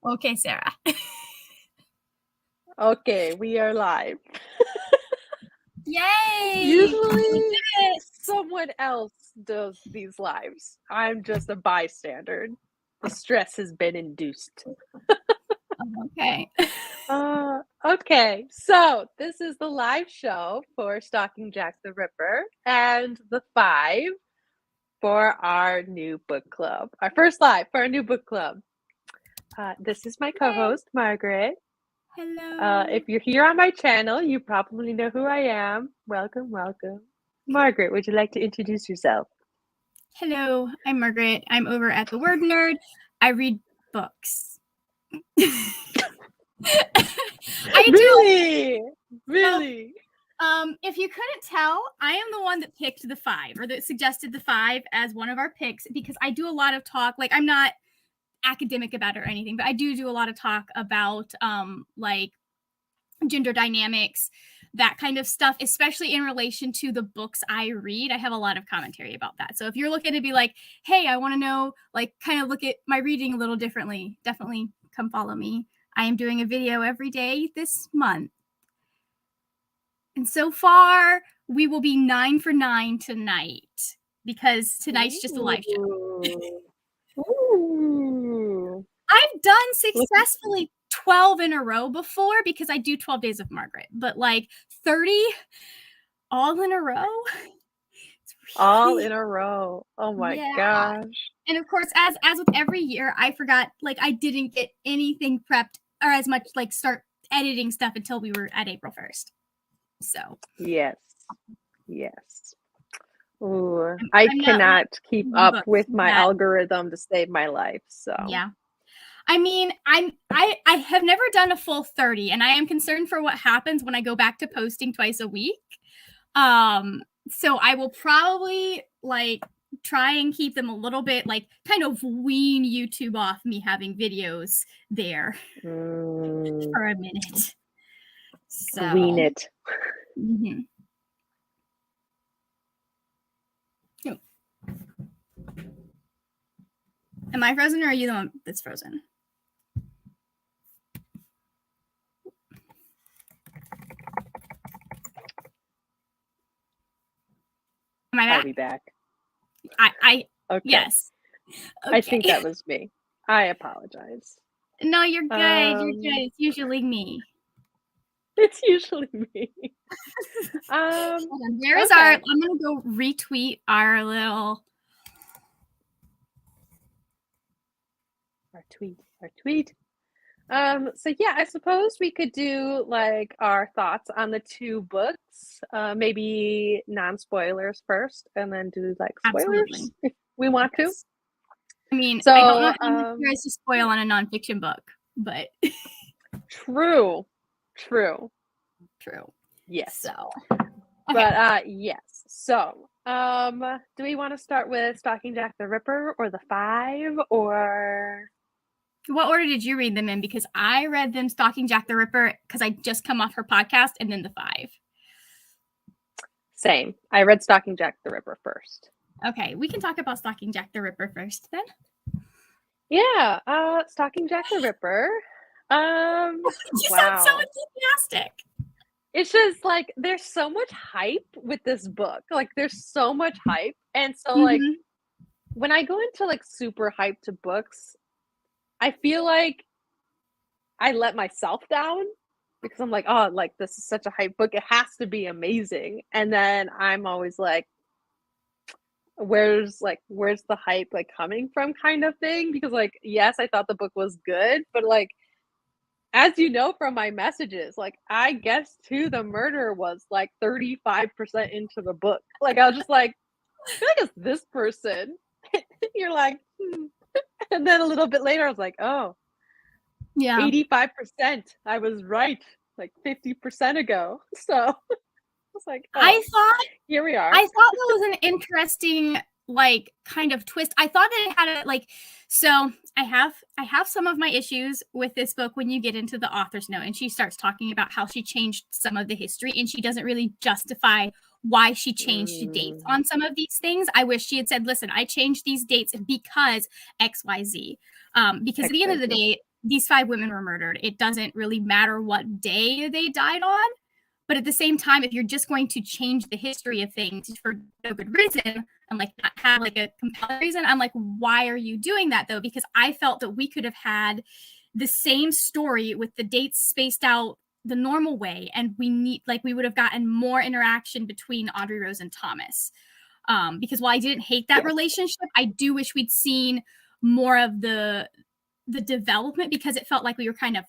Okay, Sarah. Okay, we are live. Yay! Usually someone else does these lives. I'm just a bystander. The stress has been induced. Okay. Okay, so this is the live show for Stalking Jack the Ripper and the 5 for our new book club. Our first live for our new book club. This is my co-host, Margaret. Hello. If you're here on my channel, you probably know who I am. Welcome, welcome. Margaret, would you like to introduce yourself? Hello, I'm Margaret. I'm over at The Word Nerd. I read books. Really? Really? If you couldn't tell, I am the one that picked the 5 or that suggested the 5 as one of our picks because I do a lot of talk. Like, I'm not academic about it or anything, but I do a lot of talk about like gender dynamics, that kind of stuff, especially in relation to the books I read. I have a lot of commentary about that. So if you're looking to be like, hey, I want to know, like, kind of look at my reading a little differently, definitely come follow me. I am doing a video every day this month. And so far, we will be 9 for 9 tonight because tonight's just a live show. Ooh. I've done successfully 12 in a row before because I do 12 Days of Margaret, but like 30 all in a row? All in a row. Oh my gosh. And of course, as with every year, I forgot, like, I didn't get anything prepped or as much like start editing stuff until we were at April 1st. So yes. Ooh, I cannot keep up with my algorithm to save my life. So yeah. I mean, I have never done a full 30, and I am concerned for what happens when I go back to posting twice a week. So I will probably like try and keep them a little bit, like kind of wean YouTube off me having videos there for a minute. So wean it. Mm-hmm. Am I frozen or are you the one that's frozen? Am I back? I'll be back. Okay. Yes. Okay. I think that was me. I apologize. No, you're good. You're good. It's usually me. It's usually me. Where is our? I'm gonna go retweet our little. Our tweet. So yeah, I suppose we could do like our thoughts on the 2 books. Maybe non-spoilers first, and then do like spoilers if we want to. I mean, so, I don't know how there is to spoil on a nonfiction book, but True. Yes. So, but yes. So, do we want to start with Stalking Jack the Ripper or the 5 or? What order did you read them in? Because I read them Stalking Jack the Ripper because I just come off her podcast, and then the 5. Same. I read Stalking Jack the Ripper first. Okay, we can talk about Stalking Jack the Ripper first then. Yeah, Stalking Jack the Ripper. You sound so enthusiastic. It's just like there's so much hype with this book. Like there's so much hype, and so like when I go into like super hyped books, I feel like I let myself down because I'm like, oh, like this is such a hype book. It has to be amazing. And then I'm always like, where's the hype like coming from kind of thing? Because like, yes, I thought the book was good, but like, as you know from my messages, like I guessed who the murderer was like 35% into the book. Like I was just like, I feel like it's this person. You're like, and then a little bit later I was like, oh, yeah, 85%. I was right, like 50% ago. So I was like, oh, I thought here we are. I thought that was an interesting like kind of twist. I thought that it had a like, so I have some of my issues with this book when you get into the author's note and she starts talking about how she changed some of the history and she doesn't really justify why she changed dates on some of these things. I wish she had said, listen, I changed these dates because XYZ. Because at the end of the day, these 5 women were murdered. It doesn't really matter what day they died on. But at the same time, if you're just going to change the history of things for no good reason and like not have like a compelling reason, I'm like, why are you doing that though? Because I felt that we could have had the same story with the dates spaced out the normal way, and we would have gotten more interaction between Audrey Rose and Thomas. Because while I didn't hate that relationship, I do wish we'd seen more of the development, because it felt like we were kind of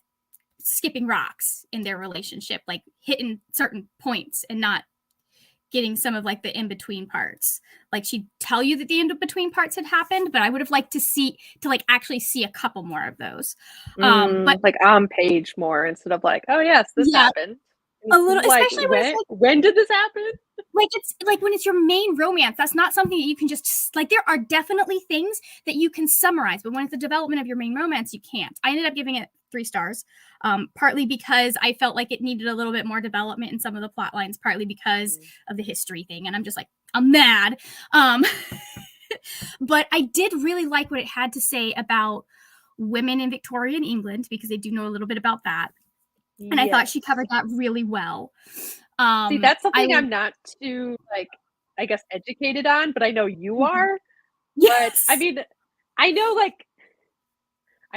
skipping rocks in their relationship, like hitting certain points and not getting some of like the in-between parts. Like she'd tell you that the in-between parts had happened, but I would have liked to like actually see a couple more of those. But like on page more instead of like, oh yes, this happened. A little, like, especially when it's like, when did this happen? Like it's like when it's your main romance, that's not something that you can just like. There are definitely things that you can summarize, but when it's the development of your main romance, you can't. I ended up giving it 3 stars, partly because I felt like it needed a little bit more development in some of the plot lines, partly because of the history thing, and I'm just like, I'm mad. But I did really like what it had to say about women in Victorian England, because they do know a little bit about that, and I thought she covered that really well. See, that's something I'm not too, like, I guess, educated on, but I know you are. Yes. But I mean, I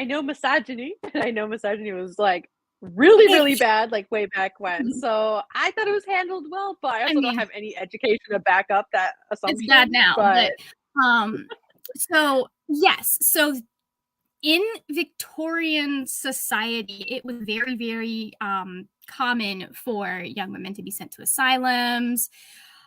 know misogyny, and I know misogyny was like really, really bad, like way back when. So I thought it was handled well, but I also don't have any education to back up that assumption. It's bad now, but so yes, so in Victorian society, it was very, very common for young women to be sent to asylums,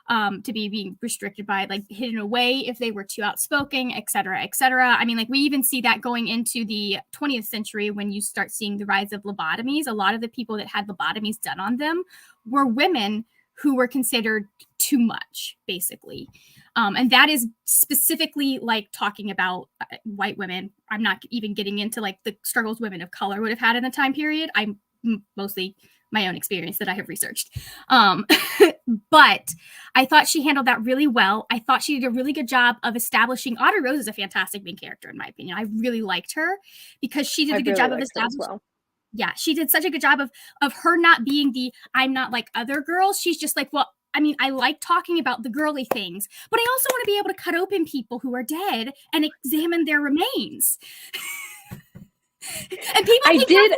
to be being restricted by, like, hidden away if they were too outspoken, et cetera, et cetera. I mean, like, we even see that going into the 20th century when you start seeing the rise of lobotomies. A lot of the people that had lobotomies done on them were women who were considered too much, basically. And that is specifically like talking about white women. I'm not even getting into like the struggles women of color would have had in the time period. I'm mostly my own experience that I have researched. But I thought she handled that really well. I thought she did a really good job of establishing. Audrey Rose is a fantastic main character, in my opinion. I really liked her because she did a good job of establishing. Yeah, she did such a good job of her not being the I'm not like other girls. She's just like, well, I mean, I like talking about the girly things, but I also want to be able to cut open people who are dead and examine their remains. And people think that's normal.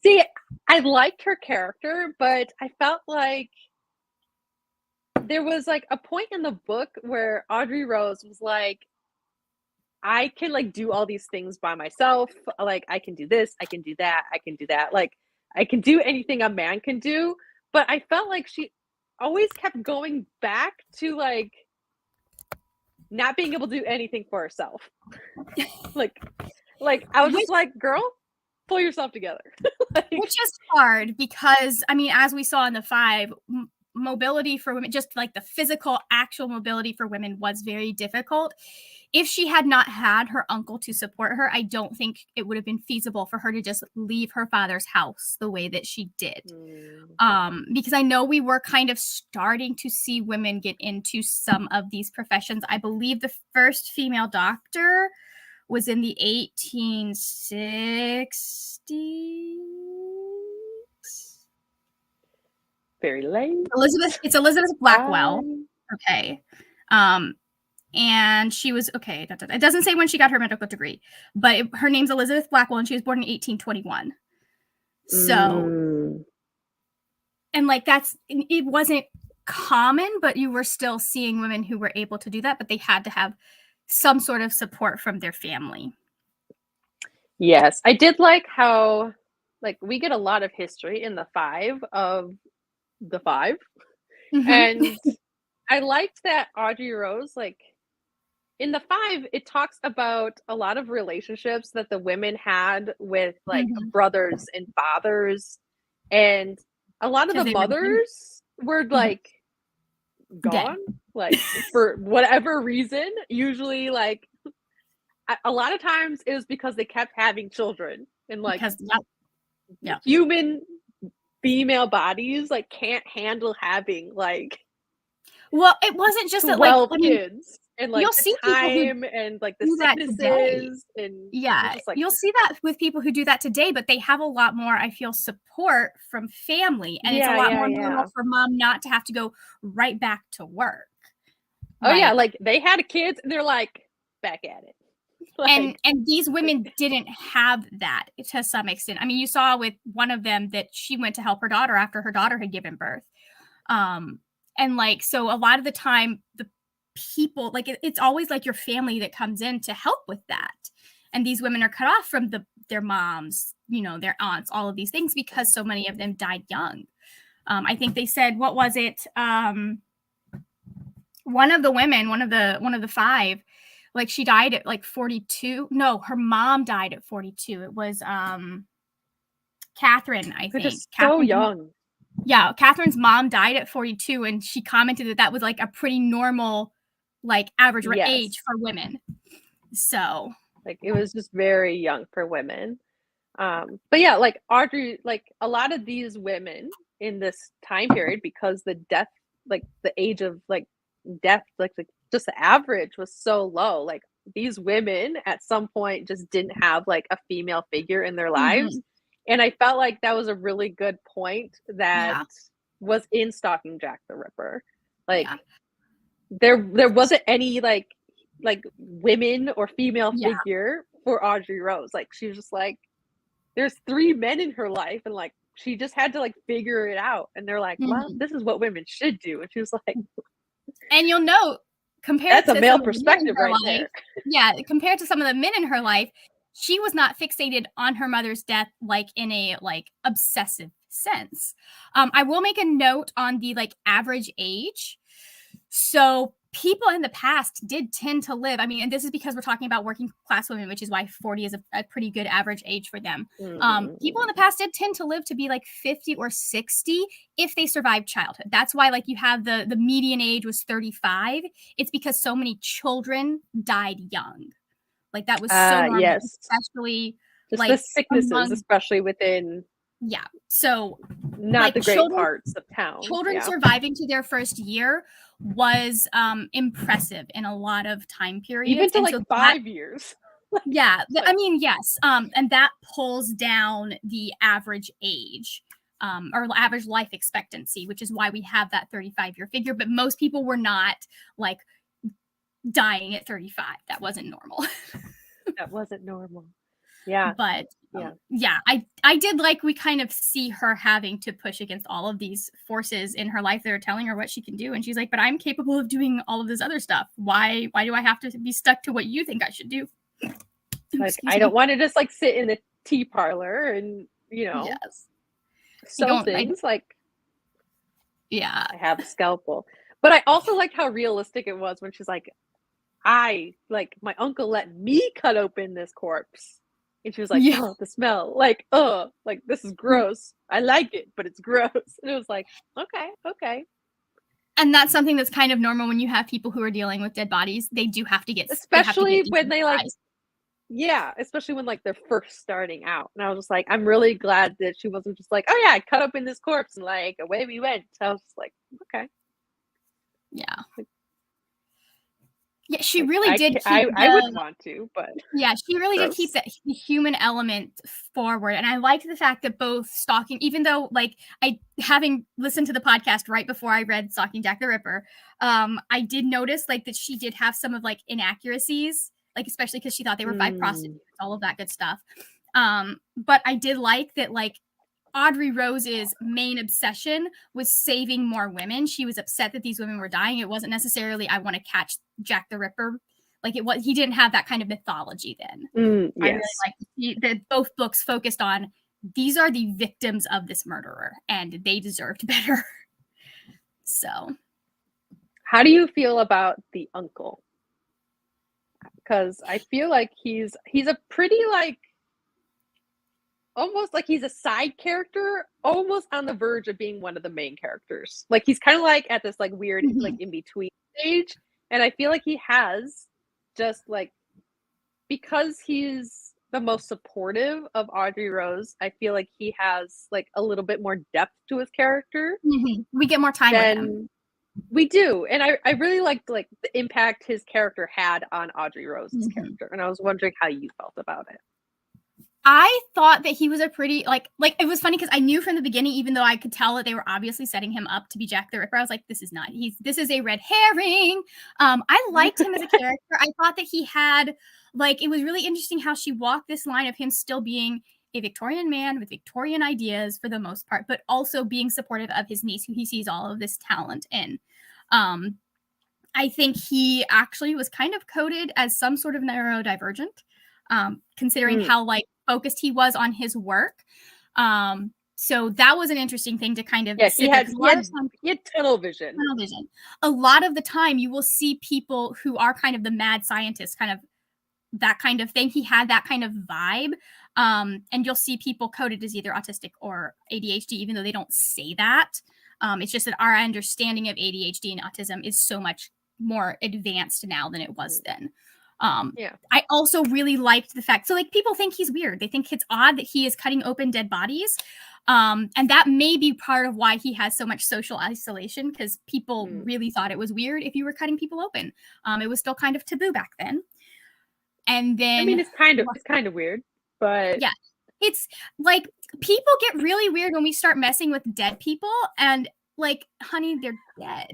See, I liked her character, but I felt like there was like a point in the book where Audrey Rose was like, I can like do all these things by myself. Like I can do this, I can do that, I can do that. Like I can do anything a man can do. But I felt like she always kept going back to like not being able to do anything for herself. like I was just like, girl, pull yourself together. Which is hard because, I mean, as we saw in the 5, mobility for women, just like the physical, actual mobility for women was very difficult. If she had not had her uncle to support her, I don't think it would have been feasible for her to just leave her father's house the way that she did. Because I know we were kind of starting to see women get into some of these professions. I believe the first female doctor was in the 1860s. Very late. It's Elizabeth Blackwell. Okay. And she was okay. It doesn't say when she got her medical degree, but her name's Elizabeth Blackwell, and she was born in 1821. So, and like it wasn't common, but you were still seeing women who were able to do that, but they had to have some sort of support from their family. Yes, I did like how like we get a lot of history in the 5 of the 5, and I liked that Audrey Rose, like in the 5, it talks about a lot of relationships that the women had with like brothers and fathers, and a lot of the mothers were like gone, like for whatever reason. Usually, like a lot of times it was because they kept having children, and like human female bodies like can't handle having like well, it wasn't just 12 kids and like You'll the see people who time and like the do that today. sicknesses, and you're Yeah, just like, you'll see that with people who do that today, but they have a lot more, I feel, support from family, and it's a yeah, lot yeah, more normal yeah. for mom not to have to go right back to work. Oh yeah, Like, like they had kids and they're like back at it. Like and these women didn't have that to some extent. I mean, you saw with one of them that she went to help her daughter after her daughter had given birth. And like, so a lot of the time, the people, like, it's always like your family that comes in to help with that. And these women are cut off from their moms, you know, their aunts, all of these things because so many of them died young. I think they said, what was it? One of the women, one of the five, like she died at like 42. No, her mom died at 42. It was Catherine, I they're think. just so young. Yeah, Catherine's mom died at 42, and she commented that that was like a pretty normal, like average Yes. age for women. So Like it was just very young for women. But yeah, like Audrey, like a lot of these women in this time period, because the death, like the age of like death, like just the average was so low. Like these women at some point just didn't have like a female figure in their lives. mhm, And I felt like that was a really good point that yeah, was in Stalking Jack the Ripper. Like yeah, there wasn't any like women or female yeah. figure for Audrey Rose. Like she was just like, there's three men in her life, and like she just had to like figure it out. And they're like, well, Mhm. this is what women should do. And she was like, And you'll note, compared that's a to male some of the men in perspective her right life, there. yeah, compared to some of the men in her life, she was not fixated on her mother's death like in a like obsessive sense. I will make a note on the like average age. So people in the past did tend to live. I mean, and this is because we're talking about working class women, which is why 40 is a pretty good average age for them. People in the Mm. past did tend to live to be like 50 or 60 if they survived childhood. That's why like you have the median age was 35. It's because so many children died young. Like that was so normal, Yes. especially Just the like sicknesses, among, especially within yeah. So not like the great parts of town. children Yeah. surviving to their first year was impressive in a lot of time Even periods, to and like so that, 5 years. Like, yeah, I like mean, yes, and that pulls down the average age, or average life expectancy, which is why we have that 35-year figure. But most people were not like dying at 35. That wasn't normal. that wasn't normal. Yeah. But Yeah. yeah, I did like, we kind of see her having to push against all of these forces in her life that are telling her what she can do, and she's like, but I'm capable of doing all of this other stuff. Why do I have to be stuck to what you think I should do? Like Excuse I don't me. want to just like sit in the tea parlor and, Yes, you sew don't. things. Like Yeah, I have a scalpel. But I also liked how realistic it was when she's like, I like my uncle let me cut open this corpse. And she was like, yeah. oh, the smell. Like, oh, like this is gross. I like it, but it's gross. And it was like, okay, okay. And that's something that's kind of normal when you have people who are dealing with dead bodies. They do have to get Especially when they like, desensitized. yeah, especially when like they're first starting out. And I was just like, I'm really glad that she wasn't just like, oh yeah, I cut open this corpse and like away we went. So I was just like, okay. Yeah, yeah. She Like really did keep I would the want to, but Yeah, she really did keep gross. that human element forward, and I liked the fact that both Stalking, even though, like, I having listened to the podcast right before I read Stalking Jack the Ripper, I did notice, like, that she did have some of, like, inaccuracies, like, especially because she thought they were 5 Mm, prostitutes, all of that good stuff. But I did like that, like, Audrey Rose's main obsession was saving more women. She was upset that these women were dying. It wasn't necessarily, I want to catch Jack the Ripper. Like it was, he didn't have that kind of mythology then. I really yes. like that both books focused on these are the victims of this murderer and they deserved better. So How do you feel about the uncle? Because I feel like he's a pretty like almost like he's a side character, almost on the verge of being one of the main characters. Like he's kind of like at this like weird like mhm. in between stage, and I feel like he has just like because he's the most supportive of Audrey Rose, I feel like he has like a little bit more depth to his character Mhm. We get more time with him. than We do, and I really liked, like, the impact his character had on Audrey Rose's Mhm. character, and I was wondering how you felt about it. I thought that he was a pretty like it was funny because I knew from the beginning, even though I could tell that they were obviously setting him up to be Jack the Ripper. I was like, this is a red herring. I liked him as a character. I thought that he had like it was really interesting how she walked this line of him still being a Victorian man with Victorian ideas for the most part, but also being supportive of his niece, who he sees all of this talent in. Um, I think he actually was kind of coded as some sort of neurodivergent, considering Mm. how like focused he was on his work. So that was an interesting thing to kind of Yeah, sit there because he had tunnel vision. tunnel vision. A lot of the time, you will see people who are kind of the mad scientists, kind of that kind of thing. He had that kind of vibe. And you'll see people coded as either autistic or ADHD, even though they don't say that. It's just that our understanding of ADHD and autism is so much more advanced now than it was Mm. then. Yeah. I also really liked the fact, so like people think he's weird. They think it's odd that he is cutting open dead bodies. And that may be part of why he has so much social isolation because people Mm. really thought it was weird if you were cutting people open. It was still kind of taboo back then. And I mean, then it's kind of weird, but yeah, it's like people get really weird when we start messing with dead people and like, honey, they're dead.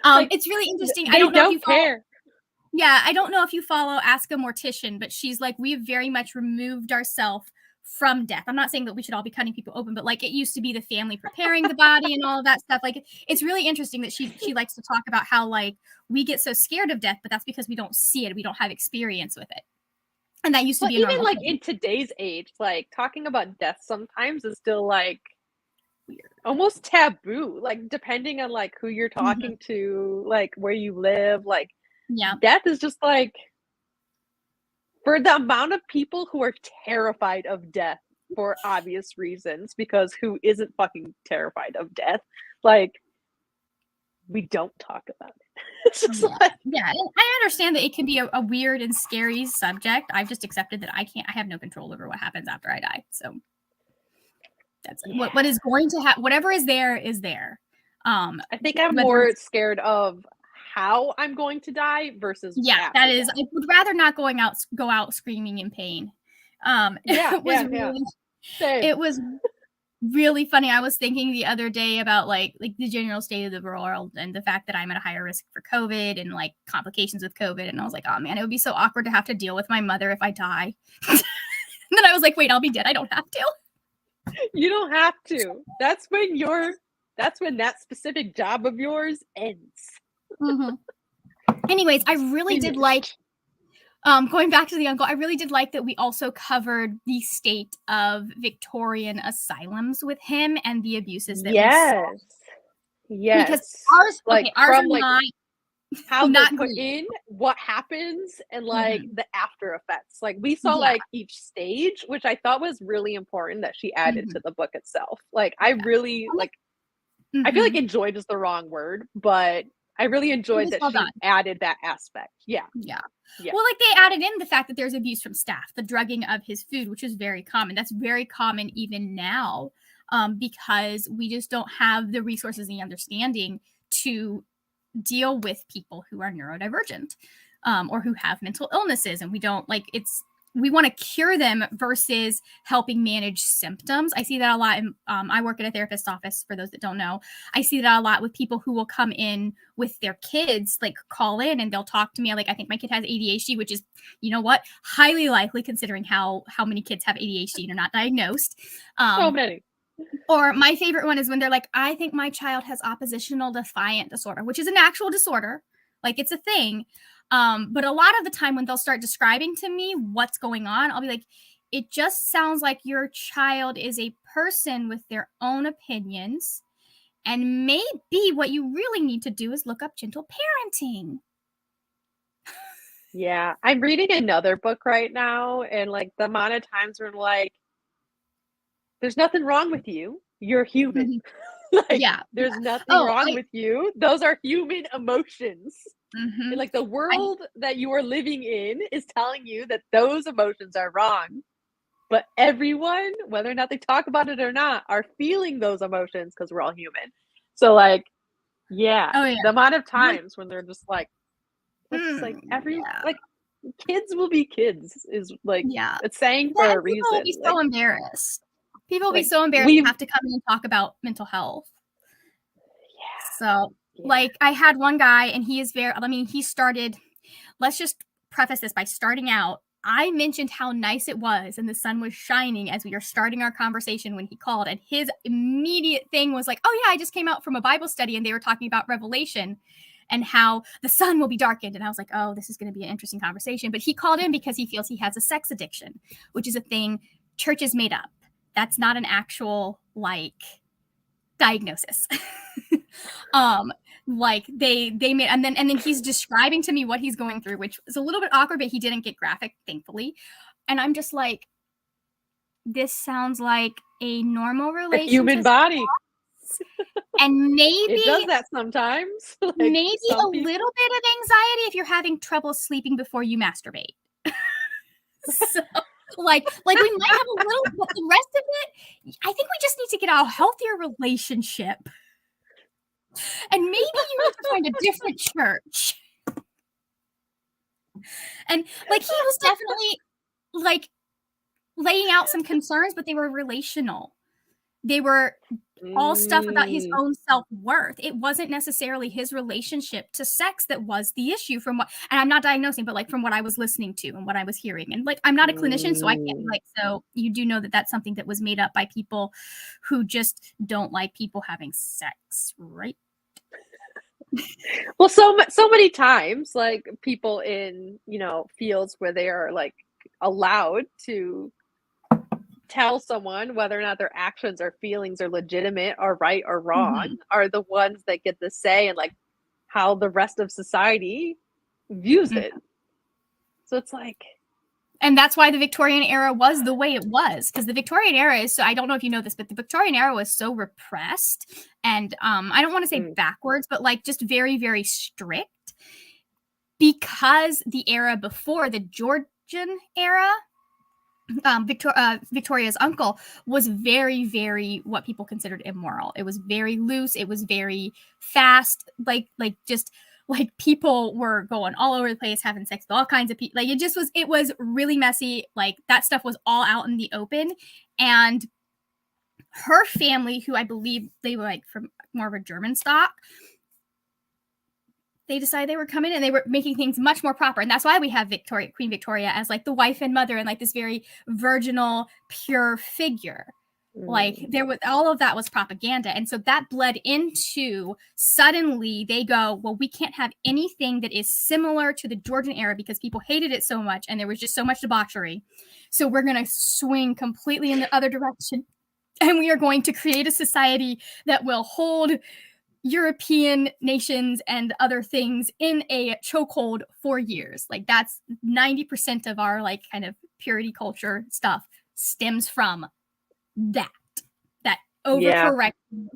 like It's really interesting. I they don't know if you don't follow care. yeah, I don't know if you follow Ask a Mortician, but she's like, we've very much removed ourselves from death. I'm not saying that we should all be cutting people open, but like it used to be the family preparing the body and all of that stuff. Like it's really interesting that she likes to talk about how like we get so scared of death, but that's because we don't see it, we don't have experience with it. And that used to But be a even normal like thing. in today's age, like talking about death sometimes is still like Weird. almost taboo. Like depending on like who you're Mhm. talking to, like where you live, like Yeah. death is just like for the amount of people who are terrified of death for obvious reasons, because who isn't fucking terrified of death? Like, we don't talk about it. It's just Yeah. like, Yeah. And I understand that it can be a weird and scary subject. I've just accepted that I have no control over what happens after I die. So that's yeah. what is going to happen. Whatever is there is there. I think I'm Whether more it's scared of how I'm going to die versus yeah, that after is death. I would rather not go out screaming in pain. Yeah, It was yeah, yeah. really Same. it was really funny. I was thinking the other day about like the general state of the world and the fact that I'm at a higher risk for COVID and like complications with COVID. And I was like, oh man, it would be so awkward to have to deal with my mother if I die. And then I was like, wait, I'll be dead. I don't have to. You don't have to. That's when that specific job of yours ends. Mm-hmm. Anyways, I Just really did like finished. going back to the uncle, I really did like that we also covered the state of Victorian asylums with him and the abuses that we saw. Yes. Because Yes. Like ours are from like not how they're not put great. in, what happens, and like Mhm. the after effects. Like we saw Yeah. like each stage, which I thought was really important that she added Mhm. to the book itself. Like I Yeah. really I'm like like I feel like mhm. enjoyed is the wrong word, but I really It enjoyed was that well she done. added that aspect. Yeah. Yeah. Yeah. Well, like they added in the fact that there's abuse from staff, the drugging of his food, which is very common. That's very common even now, because we just don't have the resources and the understanding to deal with people who are neurodivergent, or who have mental illnesses. And we don't like we want to cure them versus helping manage symptoms. I see that a lot. I work at a therapist's office, for those that don't know. I see that a lot with people who will come in with their kids, like call in and they'll talk to me. Like, I think my kid has ADHD, which is, you know what, highly likely considering how many kids have ADHD and are not diagnosed. So many. Or my favorite one is when they're like, I think my child has oppositional defiant disorder, which is an actual disorder. Like it's a thing. But a lot of the time when they'll start describing to me what's going on, I'll be like, it just sounds like your child is a person with their own opinions. And maybe what you really need to do is look up gentle parenting. Yeah. I'm reading another book right now, and like the amount of times where I'm like, there's nothing wrong with you. You're human. Mhm. Like, Yeah. Yeah. there's nothing Oh, wrong with you. Those are human emotions. And mhm. like the I, world that you are living in is telling you that those emotions are wrong. But everyone, whether or not they talk about it or not, are feeling those emotions because we're all human. So like Yeah, Oh, yeah. the amount of Like, times when they're just like, it's like yeah. like kids will be kids is like Yeah. it's saying Yeah, for and a people will reason. be so embarrassed. People will be Like so embarrassed to we've have to come in and talk about mental health. yeah, So, yeah. like, I had one guy, and he is very, I mean, he started, let's just preface this by starting out. I mentioned how nice it was and the sun was shining as we were starting our conversation when he called. And his immediate thing was like, oh, yeah, I just came out from a Bible study and they were talking about Revelation and how the sun will be darkened. And I was like, oh, this is going to be an interesting conversation. But he called in because he feels he has a sex addiction, which is a thing churches made up. That's not an actual, like, diagnosis. Like they made, and then he's describing to me what he's going through, which is a little bit awkward, but he didn't get graphic, thankfully. And I'm just like, this sounds like a normal The relation human to body. and It does maybe that sometimes. Like maybe some a people. little bit of anxiety if you're having trouble sleeping before you masturbate. So like we might have a little, but the rest of it, I think we just need to get a healthier relationship. And maybe you need to find a different church. And like he was definitely like laying out some concerns, but they were relational. They were all stuff about his own self-worth. It wasn't necessarily his relationship to sex that was the issue from what, and I'm not diagnosing, but like from what I was listening to and what I was hearing. And like I'm not a clinician, so I can't be like, so you do know that that's something that was made up by people who just don't like people having sex, right? Well, so many times, like people in fields where they are like allowed to tell someone whether or not their actions or feelings are legitimate or right or wrong Mhm. are the ones that get the say and like how the rest of society views Mm. it. So it's like, And that's why the Victorian era was the way it was, because the Victorian era is so, I don't know if you know this, but the Victorian era was so repressed and I don't want to say backwards, but like just very, very strict, because the era before, the Georgian era, Victoria's uncle was very, very what people considered immoral. It was very loose. It was very fast. Like just like people were going all over the place, having sex with all kinds of people. Like it was really messy. Like that stuff was all out in the open. And her family, who I believe they were like from more of a German stock, they decided they were coming and they were making things much more proper. And that's why we have Queen Victoria as like the wife and mother and like this very virginal, pure figure. Like there was, all of that was propaganda. And so that bled into, suddenly they go, well, we can't have anything that is similar to the Georgian era because people hated it so much and there was just so much debauchery. So we're going to swing completely in the other direction. And we are going to create a society that will hold European nations and other things in a chokehold for years. Like that's 90% of our like kind of purity culture stuff stems from that overcorrect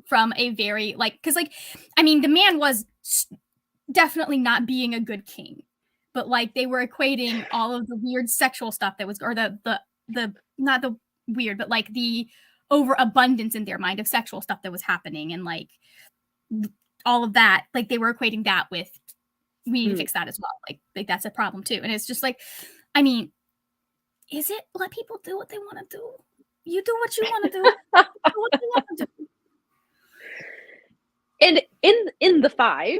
from a very like, because like I mean the man was definitely not being a good king, but like they were equating all of the weird sexual stuff that was, or the not the weird, but like the overabundance in their mind of sexual stuff that was happening, and like all of that, like they were equating that with, we need to fix that as well. Like that's a problem too. And it's just like, I mean, is it let people do what they want to do? You do what you want to do. Do what you want to do. And in the 5,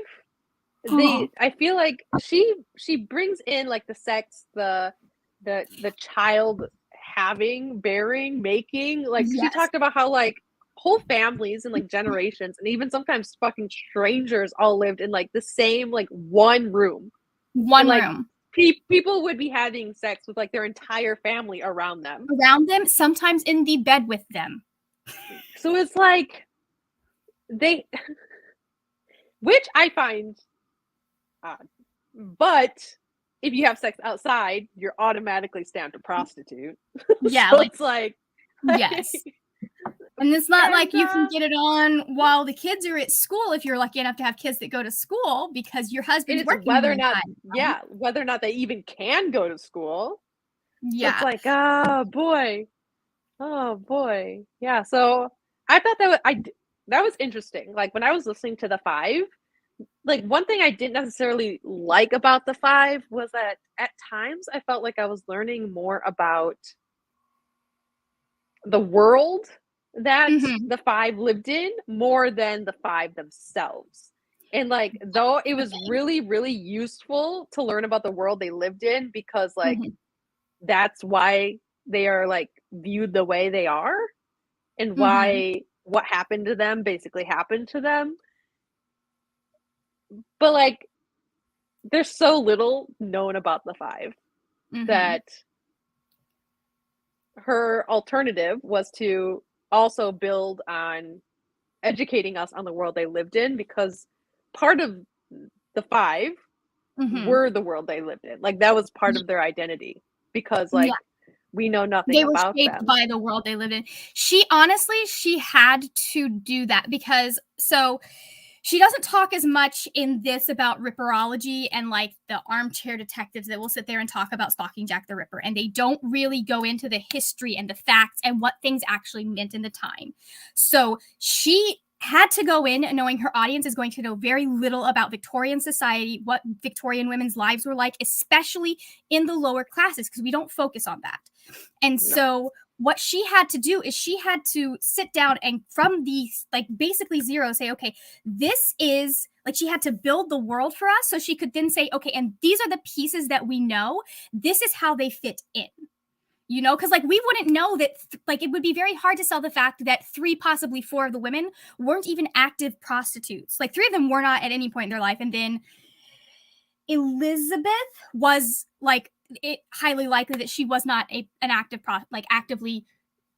I feel like she brings in like the sex, the child having, bearing, making. Like she Yes. talked about how like whole families and like generations and even sometimes fucking strangers all lived in like the same like one room. One And like room. people would be having sex with like their entire family around them. Around them, sometimes in the bed with them. So it's like they, which I find odd. But if you have sex outside, you're automatically stamped a prostitute. Yeah, So like it's like, yes. And it's not like you can and get it on while the kids are at school if you're lucky enough to have kids that go to school, because your husband's it's working whether the or not, entire time. whether or not they even can go to school. So it's Yeah. like, oh boy, yeah. So I thought that was interesting. Like when I was listening to the 5, like, one thing I didn't necessarily like about the 5 was that at times I felt like I was learning more about the world that Mhm. the 5 lived in more than the 5 themselves. And, like, though it The was thing. really, really useful to learn about the world they lived in because, like, Mhm. that's why they are, like, viewed the way they are and Mhm. why what happened to them basically happened to them. But, like, there's so little known about the 5 Mhm. that her alternative was to also build on educating us on the world they lived in because part of the 5 Mhm. were the world they lived in. Like, that was part of their identity because, Yeah. like, we know nothing They were about shaped them. by the world they lived in. She honestly, she had to do that because she doesn't talk as much in this about ripperology and like the armchair detectives that will sit there and talk about stalking Jack the Ripper. And they don't really go into the history and the facts and what things actually meant in the time. So she had to go in knowing her audience is going to know very little about Victorian society, what Victorian women's lives were like, especially in the lower classes, because we don't focus on that. And No. so what she had to do is she had to sit down and from these like basically zero say, okay, this is like she had to build the world for us so she could then say, okay, and these are the pieces that we know. This is how they fit in. You know, because like we wouldn't know that, like, it would be very hard to sell the fact that 3, possibly 4 of the women weren't even active prostitutes. Like, 3 of them were not at any point in their life. And then Elizabeth was like, it highly likely that she was not an active like actively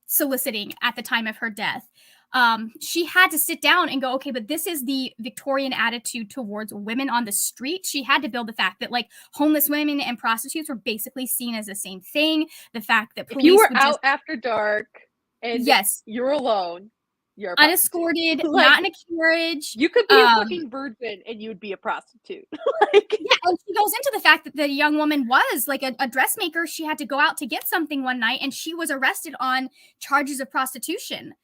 soliciting at the time of her death. She had to sit down and go, okay, but this is the Victorian attitude towards women on the street. She had to build the fact that like homeless women and prostitutes were basically seen as the same thing. The fact that If you police were would just, out after dark and yes, you're alone, you're a prostitute. unescorted, not Like, in a carriage. you could be a fucking virgin and you'd be a prostitute. Like, Yeah, and she goes into the fact that the young woman was like a dressmaker. She had to go out to get something one night, and she was arrested on charges of prostitution.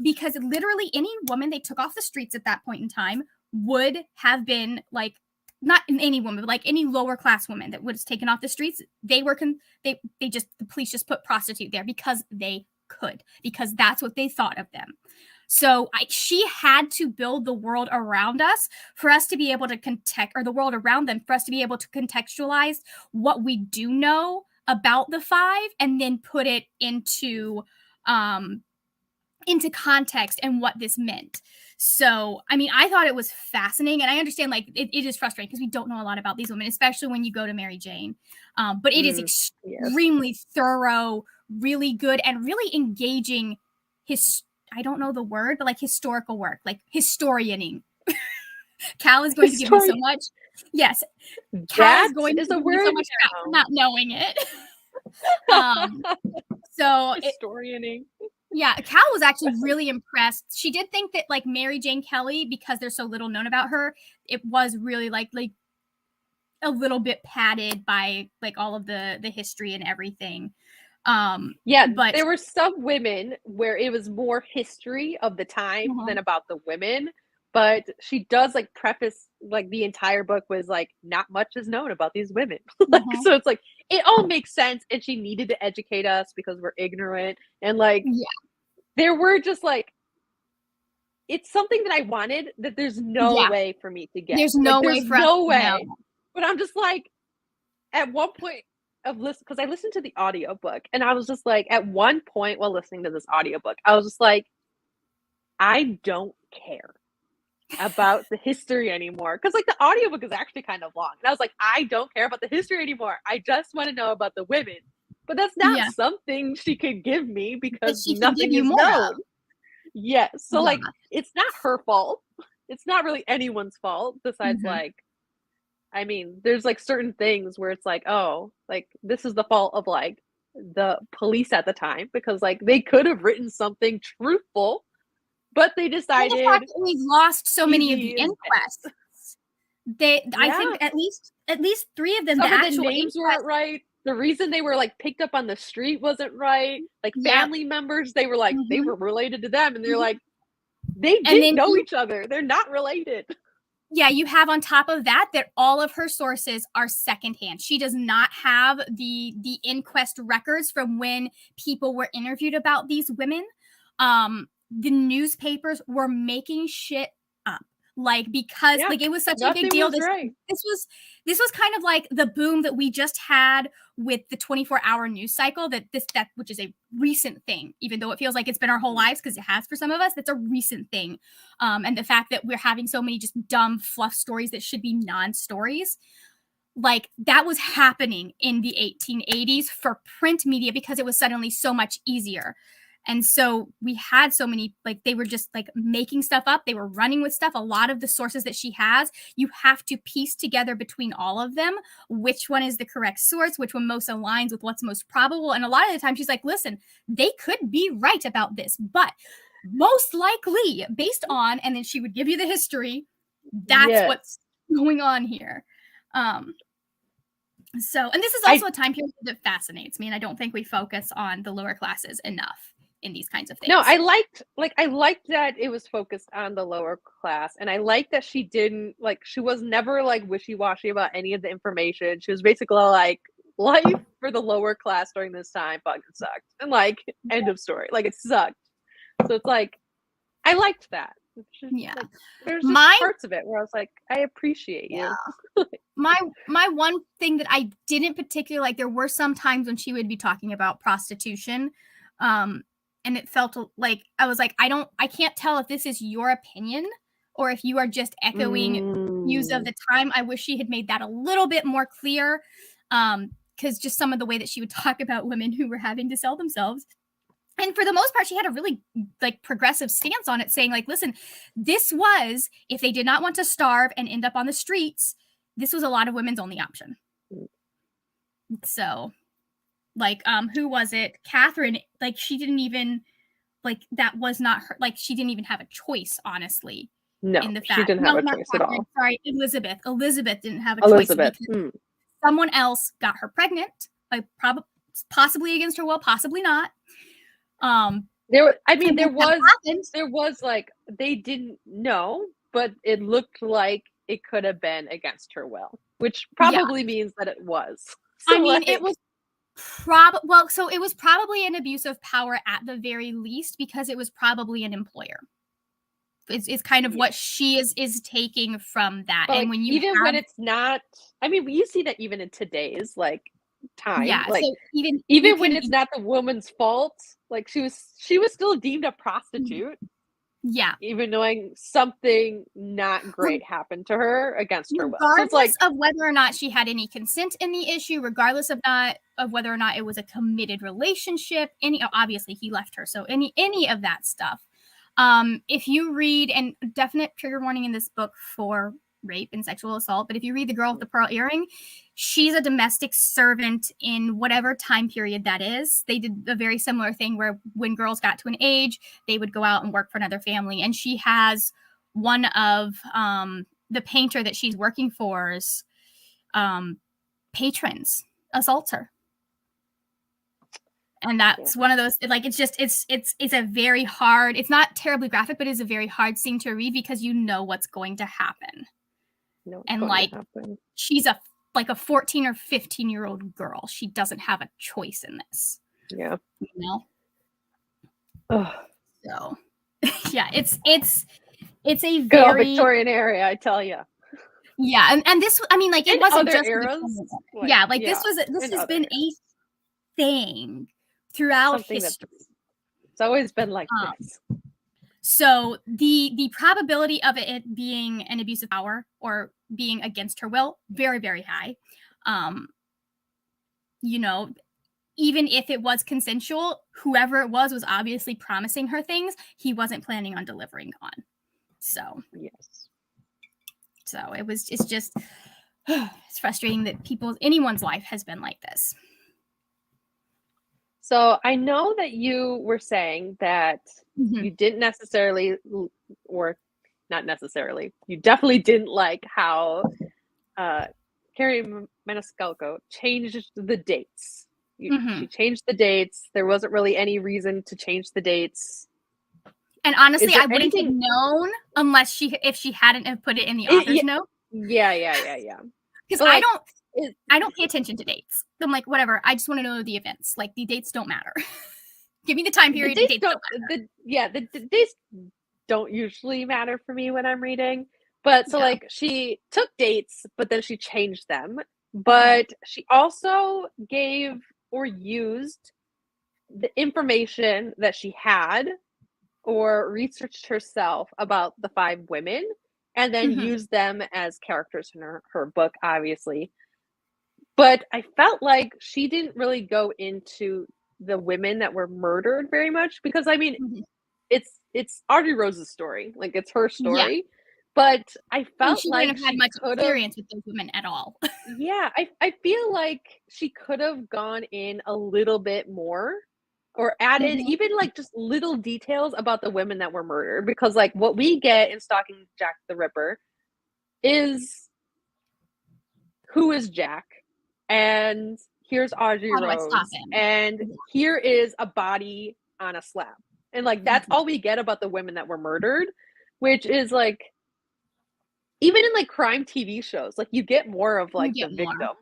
Because literally any woman they took off the streets at that point in time would have been like, not any woman, but like any lower class woman that was taken off the streets. They were they just, the police just put prostitute there because they could, because that's what they thought of them. So she had to build the world around us for us to be able to or the world around them for us to be able to contextualize what we do know about the 5 and then put it into context and what this meant. So, I mean, I thought it was fascinating, and I understand like it is frustrating because we don't know a lot about these women, especially when you go to Mary Jane. But it is yes. extremely thorough, really good, and really engaging. I don't know the word, but like historical work, like historianing. Cal is going to give me so History. much. Yes, Cal That is going is to a give me so word much crap for not knowing it. now. um, so Historianing. yeah, Cal was actually really impressed. She did think that like Mary Jane Kelly, because there's so little known about her, it was really like a little bit padded by like all of the history and everything. Yeah, But there were some women where it was more history of the time uh-huh. than about the women, but she does like preface like the entire book was like not much is known about these women. Like, Uh-huh. so it's like it all makes sense and she needed to educate us because we're ignorant and like Yeah, there were just like it's something that I wanted that there's no yeah. way for me to get. There's Like no way there's for us no to know. way. But I'm just like at one point of listen because I listened to the audiobook and I was just like at one point while listening to this audiobook, I was just like, I don't care about the history anymore. Cause like the audiobook is actually kind of long. And I was like, I don't care about the history anymore. I just want to know about the women. But that's not Yeah, something she could give me that because she can give nothing you is more known. of. Yes. So Yeah. like it's not her fault. It's not really anyone's fault besides Mm-hmm. like I mean, there's like certain things where it's like, oh, like this is the fault of like the police at the time because like they could have written something truthful, but they And the fact decided that we've lost so many of easy the is inquests. best. I Yeah. think at least 3 of them, the Some of the actual names weren't inquest. right. The reason they were like picked up on the street wasn't right. Like Yep. family members, they were like they Mm-hmm. were related to them and they're Mm-hmm. like they And didn't then know each other. They're not related. Yeah, you have on top of that all of her sources are secondhand. She does not have the inquest records from when people were interviewed about these women. The newspapers were making shit up. Like, because Yeah, like it was such a big nothing deal. was right. This was kind of like the boom that we just had with the 24-hour news cycle, that which is a recent thing, even though it feels like it's been our whole lives, because it has for some of us. That's a recent thing. And the fact that we're having so many just dumb fluff stories that should be non-stories, like that was happening in the 1880s for print media, because it was suddenly so much easier. And so we had so many, like, they were just like making stuff up. They were running with stuff. A lot of the sources that she has, you have to piece together between all of them which one is the correct source, which one most aligns with what's most probable. And a lot of the time she's like, listen, they could be right about this, but most likely based on, and then she would give you the history. That's what's going on here. So, and this is also a time period that fascinates me, and I don't think we focus on the lower classes enough in these kinds of things. No, I liked that it was focused on the lower class, and I liked that she didn't, like, she was never like wishy-washy about any of the information. She was basically like, life for the lower class during this time fucking sucked, and like, end of story. Like, it sucked. So it's like, I liked that. Yeah, like, there's just parts of it where I was like, I appreciate you. My one thing that I didn't particularly like, there were some times when she would be talking about prostitution, and it felt like I was like, I can't tell if this is your opinion or if you are just echoing views of the time. I wish she had made that a little bit more clear, because just some of the way that she would talk about women who were having to sell themselves. And for the most part, she had a really like progressive stance on it, saying like, listen, this was, if they did not want to starve and end up on the streets, this was a lot of women's only option. So, like, who was it? Catherine, like, she didn't even, like, that was not her, like, she didn't even have a choice, honestly. No, in the fact. she didn't have a choice at all. Sorry, Elizabeth. Elizabeth didn't have a choice because someone else got her pregnant, like, possibly against her will, possibly not. There was like, they didn't know, but it looked like it could have been against her will, which probably means that it was. So, I mean, like, it was so it was probably an abuse of power at the very least, because it was probably an employer. It's kind of what she is taking from that. But, and like, when you when it's not, I mean, you see that even in today's like time, like, so even when it's not the woman's fault, like, she was still deemed a prostitute. Yeah. Even knowing something not great happened to her against her will. Regardless so it's like, of whether or not she had any consent in the issue, regardless of whether or not it was a committed relationship, obviously he left her. So any of that stuff. If you read, and definite trigger warning in this book for rape and sexual assault, but if you read The Girl with the Pearl Earring, she's a domestic servant in whatever time period that is. They did a very similar thing where when girls got to an age, they would go out and work for another family. And she has one of the painter that she's working for's patrons assaults her. And that's one of those, like, it's just, it's a very hard, it's not terribly graphic, but it's a very hard scene to read because you know what's going to happen. And like, she's a 14 or 15-year-old girl. She doesn't have a choice in this. Yeah. You know? Ugh. So, yeah, it's a good very old Victorian era, I tell you. Yeah, and this, I mean, like, it wasn't just eras, this has been a thing throughout history. It's always been like this. So the probability of it being an abuse of power or being against her will, very, very high. You know, even if it was consensual, whoever it was obviously promising her things he wasn't planning on delivering on. So yes. So it's just it's frustrating that anyone's life has been like this. So I know that you were saying that you didn't necessarily, or not necessarily, you definitely didn't like how Carrie Maniscalco changed the dates. She changed the dates. There wasn't really any reason to change the dates. And honestly, there I wouldn't have anything known unless if she hadn't have put it in the author's note. Yeah. Because But, like, I don't pay attention to dates. I'm like, whatever. I just want to know the events. Like, the dates don't matter. Give me the time period. The dates don't matter. the dates don't usually matter for me when I'm reading. But so, Yeah. like, she took dates, but then she changed them. But she also gave or used the information that she had or researched herself about the 5 women and then used them as characters in her book, obviously. But I felt like she didn't really go into the women that were murdered very much because, I mean, it's Audrey Rose's story, like, it's her Yeah. story, but I And felt she wouldn't like have had she much could've experience with those women at all. yeah, I feel like she could've gone in a little bit more or added even, like, just little details about the women that were murdered because, like, what we get in Stalking Jack the Ripper is who is Jack, and here's Audrey How do I stop Rose, him? and here is a body on a slab. And, like, that's all we get about the women that were murdered, which is, like, even in, like, crime TV shows, like, you get more of, You like, the get more. victim.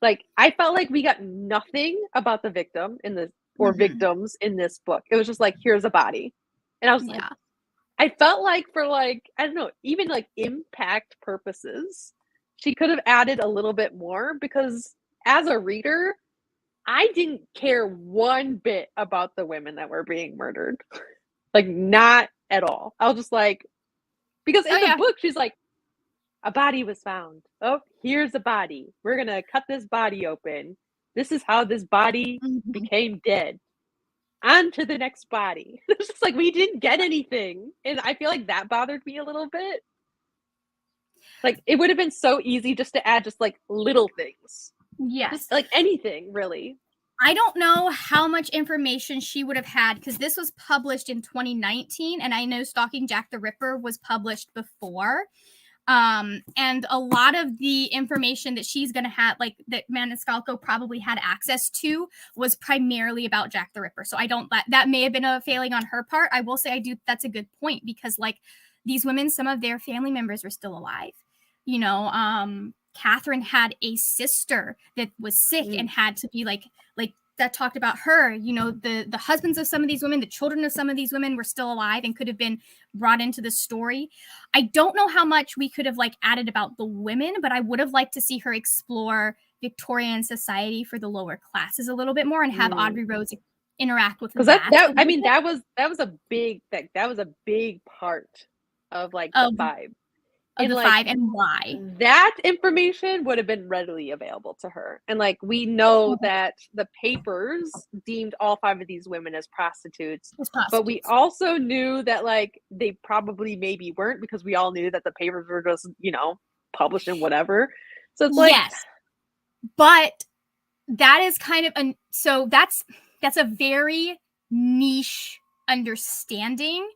Like, I felt like we got nothing about the victim in this or victims in this book. It was just like, "Here's a body." And I was like Yeah. I felt like for, like, I don't know, even, like, impact purposes, she could have added a little bit more because as a reader, I didn't care one bit about the women that were being murdered. Like, not at all. I was just like because in Oh, the yeah. book, she's like, "A body was found. Oh, here's a body. We're gonna cut this body open. This is how this body became dead. On to the next body." It's just like we didn't get anything, and I feel like that bothered me a little bit. Like, it would have been so easy just to add just, like, little things. Yes. Just, like, anything, really. I don't know how much information she would have had because this was published in 2019, and I know Stalking Jack the Ripper was published before. And a lot of the information that she's gonna have, like that Maniscalco probably had access to, was primarily about Jack the Ripper. So I don't that may have been a failing on her part. I will say I do that's a good point because like these women, some of their family members were still alive. You know, Catherine had a sister that was sick and had to be like that talked about her. You know, the husbands of some of these women, the children of some of these women were still alive and could have been brought into the story. I don't know how much we could have like added about the women, but I would have liked to see her explore Victorian society for the lower classes a little bit more and have Audrey Rose interact with 'Cause that. that I mean, that was a big thing. That was a big part of, like, the of 5. of And, the like, 5 and why. that information would have been readily available to her. And, like, we know that the papers deemed all 5 of these women as prostitutes, As but we prostitutes. also knew that, like, they probably maybe weren't because we all knew that the papers were just, you know, publishing whatever. So it's like Yes. But that is kind of so that's a very niche understanding.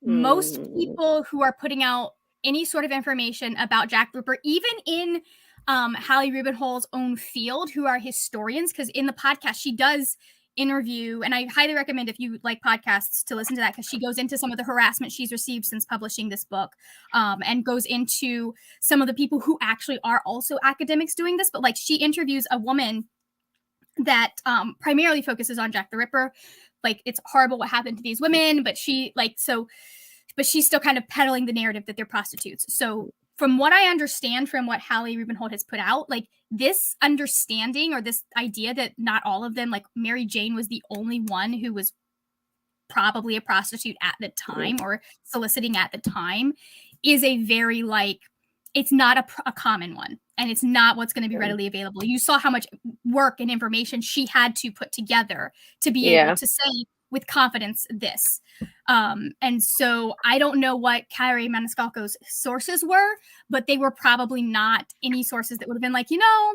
Most people who are putting out any sort of information about Jack the Ripper, even in Hallie Rubenholz's own field, who are historians, because in the podcast she does interview, and I highly recommend if you like podcasts to listen to that because she goes into some of the harassment she's received since publishing this book, and goes into some of the people who actually are also academics doing this. But like she interviews a woman that primarily focuses on Jack the Ripper. Like it's horrible what happened to these women, but but she's still kind of peddling the narrative that they're prostitutes. So from what I understand from what Hallie Rubenhold has put out, like this understanding or this idea that not all of them, like Mary Jane was the only one who was probably a prostitute at the time or soliciting at the time, is a very like, it's not a common one. And it's not what's going to be readily available. You saw how much work and information she had to put together to be able to say with confidence this. And so I don't know what Kyrie Maniscalco's sources were, but they were probably not any sources that would have been like, you know,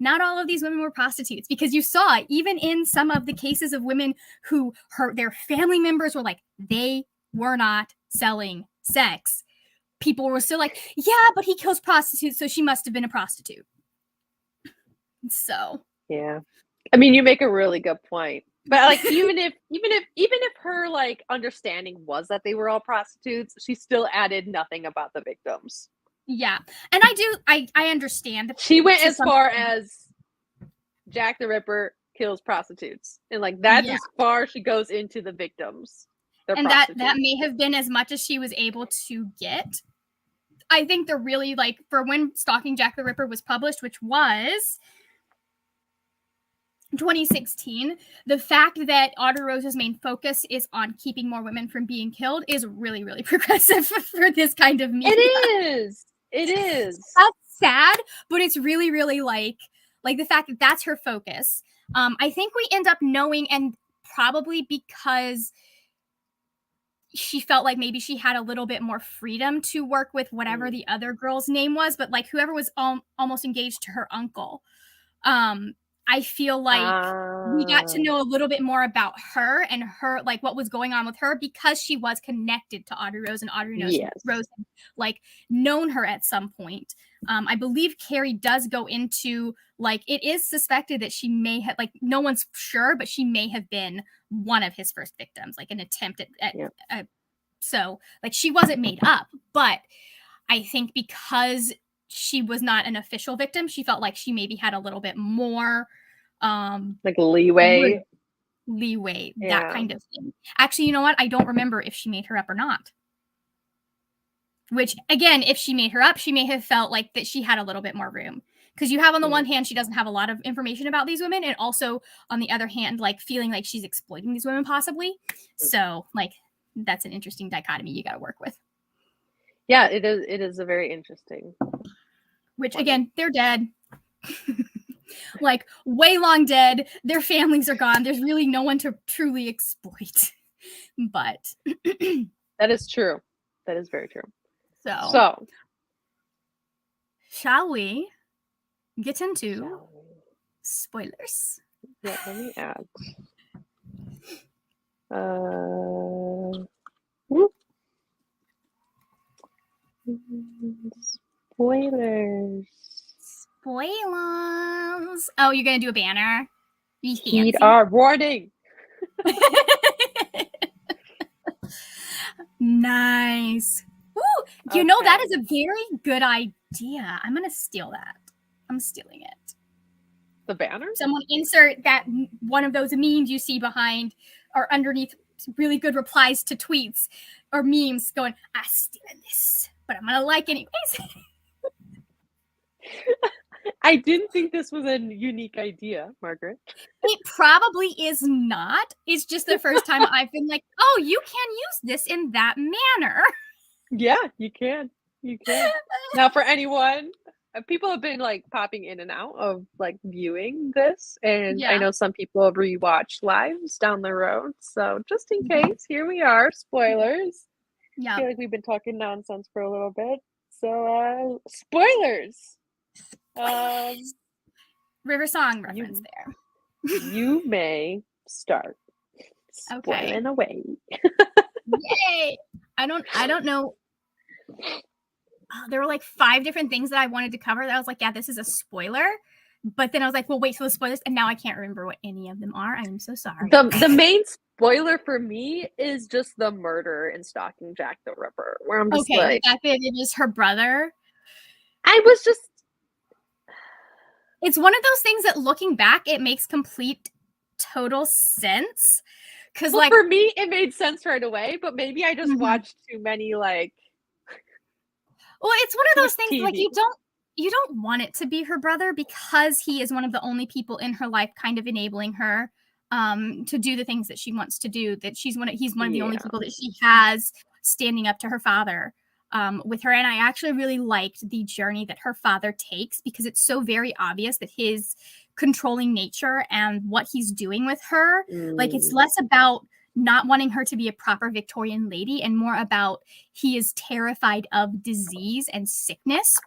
not all of these women were prostitutes, because you saw even in some of the cases of women who their family members were like, they were not selling sex. People were still like, yeah, but he kills prostitutes, so she must have been a prostitute. So yeah. I mean, you make a really good point. But like even if her like understanding was that they were all prostitutes, she still added nothing about the victims. Yeah. And I understand She went to as some far extent. as Jack the Ripper kills prostitutes. And like that's Yeah. as far she goes into the victims. They're And that prostitutes. may have been as much as she was able to get. I think they're really like, for when Stalking Jack the Ripper was published, which was 2016, the fact that Audrey Rose's main focus is on keeping more women from being killed is really, really progressive for this kind of media. It is. That's sad, but it's really, really like the fact that that's her focus. I think we end up knowing, and probably because she felt like maybe she had a little bit more freedom to work with whatever the other girl's name was, but like whoever was almost engaged to her uncle. I feel like we got to know a little bit more about her and her, like what was going on with her, because she was connected to Audrey Rose, and Audrey Rose had, like, known her at some point. I believe Carrie does go into, like, it is suspected that she may have, like, no one's sure, but she may have been one of his first victims, like an attempt at so like she wasn't made up, but I think because she was not an official victim, she felt like she maybe had a little bit more like leeway, that kind of thing. Actually, you know what? I don't remember if she made her up or not. Which, again, if she made her up, she may have felt like that she had a little bit more room. Because you have, on the one hand, she doesn't have a lot of information about these women, and also, on the other hand, like feeling like she's exploiting these women possibly. So, like, that's an interesting dichotomy you got to work with. Yeah, it is. It is a very interesting. Which, again, they're dead. Like, way long dead. Their families are gone. There's really no one to truly exploit. But that is true. That is very true. So shall we get into spoilers? Yeah, let me add. Spoilers. Oh, you're gonna do a banner? Heed our warning. Nice. Woo! You know, that is a very good idea. I'm gonna steal that. I'm stealing it. The banner? Someone insert that one of those memes you see behind or underneath really good replies to tweets or memes going, I'm stealing this, but I'm gonna like anyways. I didn't think this was a unique idea, Margaret. It probably is not. It's just the first time I've been like, oh, you can use this in that manner. Yeah, you can. You can. Now, for anyone, people have been like popping in and out of like viewing this, and I know some people have rewatched lives down the road. So just in case, here we are. Spoilers. Yeah. I feel like we've been talking nonsense for a little bit. So spoilers. River Song reference there. You may start. Spoiling away. Yay! I don't know. There were like 5 different things that I wanted to cover that I was like, yeah, this is a spoiler. But then I was like, well, wait till the spoilers, and now I can't remember what any of them are. I'm so sorry. The main spoiler for me is just the murder in Stalking Jack the Ripper, where I'm just like, the fact that it is her brother. I was just. It's one of those things that, looking back, it makes complete, total sense. Because, like, for me, it made sense right away, but maybe I just watched too many, like. Well, it's one of those things TV. Like you don't want it to be her brother, because he is one of the only people in her life kind of enabling her to do the things that she wants to do. That he's one of the only people that she has standing up to her father with her. And I actually really liked the journey that her father takes, because it's so very obvious that his controlling nature and what he's doing with her, like, it's less about not wanting her to be a proper Victorian lady and more about he is terrified of disease and sickness.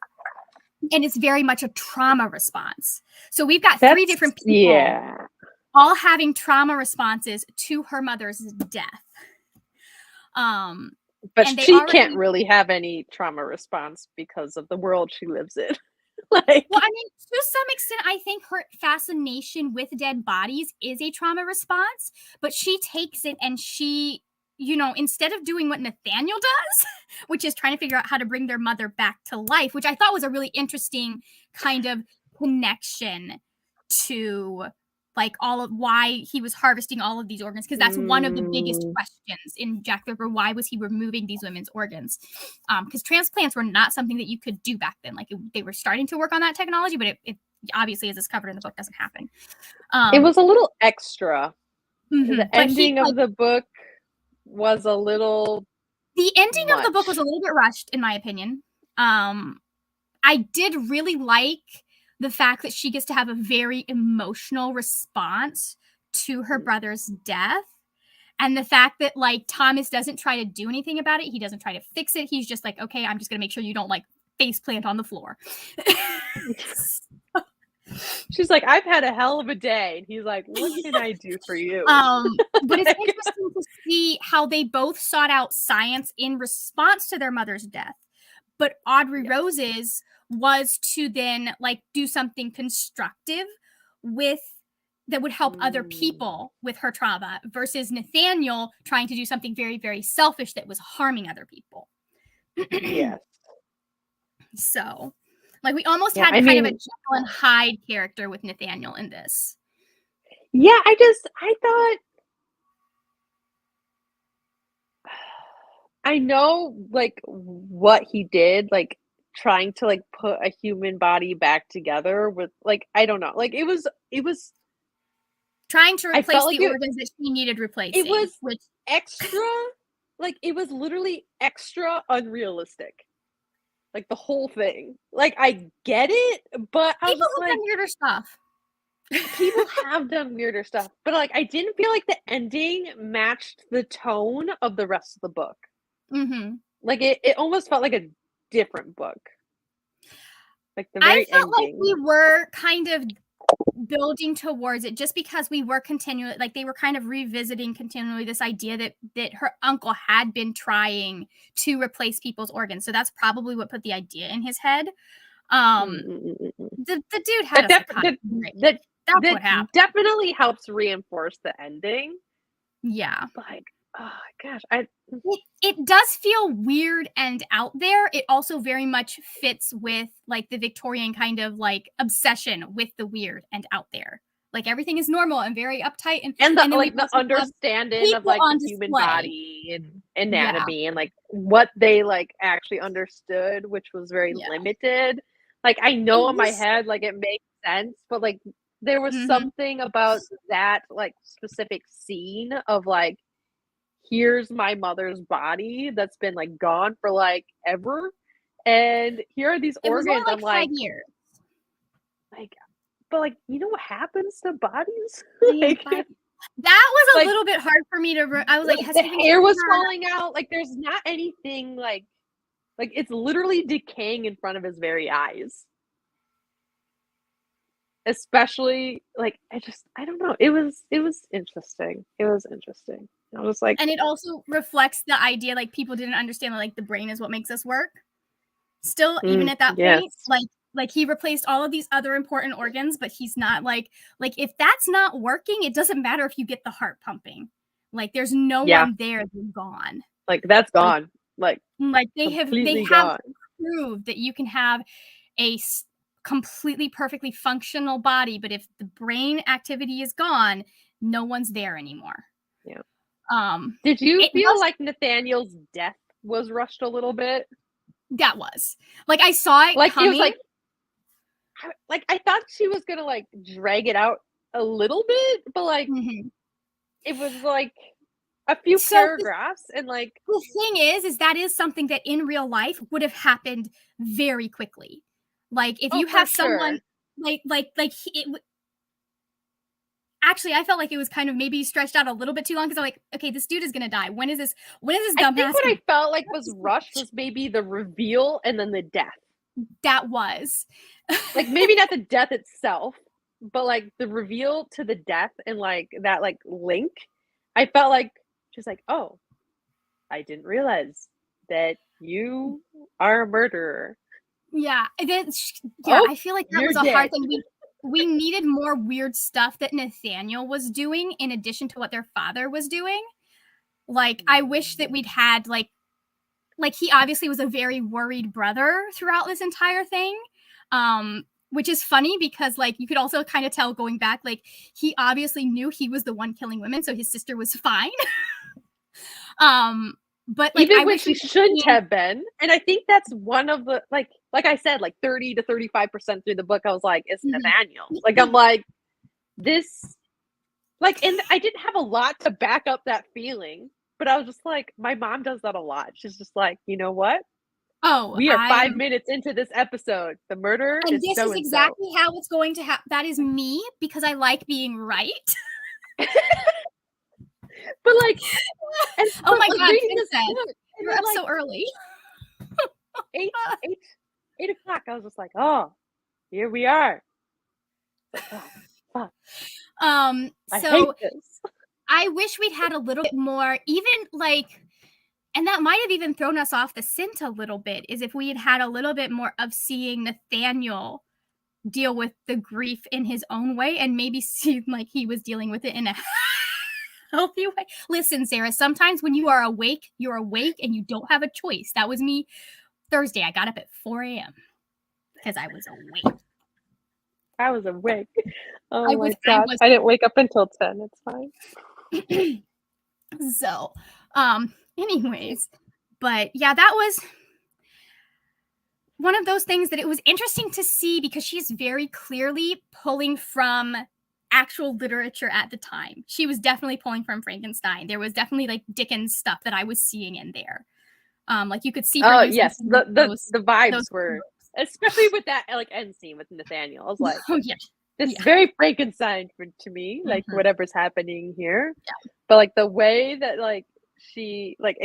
And it's very much a trauma response. So we've got 3 different people all having trauma responses to her mother's death. But she can't really have any trauma response because of the world she lives in. Like, well, I mean, to some extent, I think her fascination with dead bodies is a trauma response, but she takes it and she, instead of doing what Nathaniel does, which is trying to figure out how to bring their mother back to life, which I thought was a really interesting kind of connection to like all of why he was harvesting all of these organs, because that's one of the biggest questions in Jack the Ripper. Why was he removing these women's organs? Because transplants were not something that you could do back then. Like they were starting to work on that technology, but it obviously, as is covered in the book, doesn't happen. it was a little extra. The But ending of the book was a little the ending much. of the book was a little bit rushed, in my opinion. I did really like the fact that she gets to have a very emotional response to her brother's death. And the fact that like Thomas doesn't try to do anything about it. He doesn't try to fix it. He's just like, okay, I'm just going to make sure you don't like face plant on the floor. She's like, I've had a hell of a day. And he's like, what can I do for you? But it's interesting to see how they both sought out science in response to their mother's death. But Audrey Rose's was to then like do something constructive with that would help other people with her trauma, versus Nathaniel trying to do something very, very selfish that was harming other people. Yes. So, like, we almost had kind of a Jekyll and Hyde character with Nathaniel in this. Yeah, I thought, I know, like, what he did, like, trying to, like, put a human body back together with, like, I don't know, like, it was trying to replace like the organs that she needed replacing. It was extra, like, it was literally extra unrealistic. Like, the whole thing. Like, I get it, but I was people just have like, done weirder stuff. People have done weirder stuff, but, like, I didn't feel like the ending matched the tone of the rest of the book. Mm-hmm. Like, it almost felt like a different book. Like, the very I felt ending. like we were kind of building towards it just because we were continually, like, they were kind of revisiting continually this idea that her uncle had been trying to replace people's organs. So that's probably what put the idea in his head. The dude had That's what happened. Definitely helps reinforce the ending. Yeah. But, like, oh gosh, it does feel weird and out there. It also very much fits with like the Victorian kind of like obsession with the weird and out there. Like everything is normal and very uptight, and the like the understanding of like the human body and anatomy and like what they like actually understood, which was very limited. Like I know in my head like it makes sense, but like there was something about that like specific scene of like, here's my mother's body that's been like gone for like ever, and here are these organs. Like I'm like 5 years. Like, but like, you know what happens to bodies? Like, that was a little bit hard for me to. I was like, the hair was falling out. Like, there's not anything like it's literally decaying in front of his very eyes. Especially like, I don't know. It was interesting. It was interesting. I was like, and it also reflects the idea like people didn't understand that like the brain is what makes us work. Still, even at that point, like he replaced all of these other important organs, but he's not like if that's not working, it doesn't matter if you get the heart pumping. Like there's no one there, they're gone. Like that's gone. Like they have proved that you can have a completely perfectly functional body, but if the brain activity is gone, no one's there anymore. Yeah. Did you feel like Nathaniel's death was rushed a little bit? That was like I saw it like coming. It was like I thought she was gonna like drag it out a little bit, but like it was like a few paragraphs, and like the thing is that is something that in real life would have happened very quickly. Like if you have someone actually, I felt like it was kind of maybe stretched out a little bit too long because I'm like, okay, this dude is gonna die. When is this dumbass? I think what I felt like was rushed was maybe the reveal and then the death. That was like maybe not the death itself, but like the reveal to the death and like that like link. I felt like she's like, oh, I didn't realize that you are a murderer. Yeah, Oh, I feel like that you're was a hard dead. thing. We needed more weird stuff that Nathaniel was doing in addition to what their father was doing. Like, I wish that we'd had like he obviously was a very worried brother throughout this entire thing. Which is funny because like you could also kind of tell going back, like he obviously knew he was the one killing women, so his sister was fine. But like I Even when wish she we could shouldn't see. have been. And I think that's one of the like I said, like 30 to 35% through the book, I was like, it's Mhm. Nathaniel. Like I'm like, this like, and I didn't have a lot to back up that feeling, but I was just like, my mom does that a lot. She's just like, you know what? Oh, We are I'm 5 minutes into this episode. The murderer and is this so is and so. exactly how it's going to happen. That is me because I like being right. But like, and Oh but my like god, reading this Princess, book, and you're at up like so early. eight, eight, 8 o'clock, I was just like, oh, here we are. Like, oh, fuck, I hate So this. I wish we'd had a little bit more, even like, and that might have even thrown us off the scent a little bit, is if we had had a little bit more of seeing Nathaniel deal with the grief in his own way and maybe seem like he was dealing with it in a healthy way. Listen, Sarah, sometimes when you are awake, you're awake and you don't have a choice. That was me Thursday. I got up at 4 a.m. because I was awake. I was awake. I Oh was, my I gosh. was I didn't wake up until 10. It's fine. so, anyways, but yeah, that was one of those things that it was interesting to see because she's very clearly pulling from actual literature at the time. She was definitely pulling from Frankenstein. There was definitely like Dickens stuff that I was seeing in there. Like you could see her Oh using yes, some of the those vibes were, tropes. especially with that like end scene with Nathaniel. I was like, Oh yeah. this is Yeah. very Frankenstein to me, like Mhm. whatever's happening here. But like the way that like she like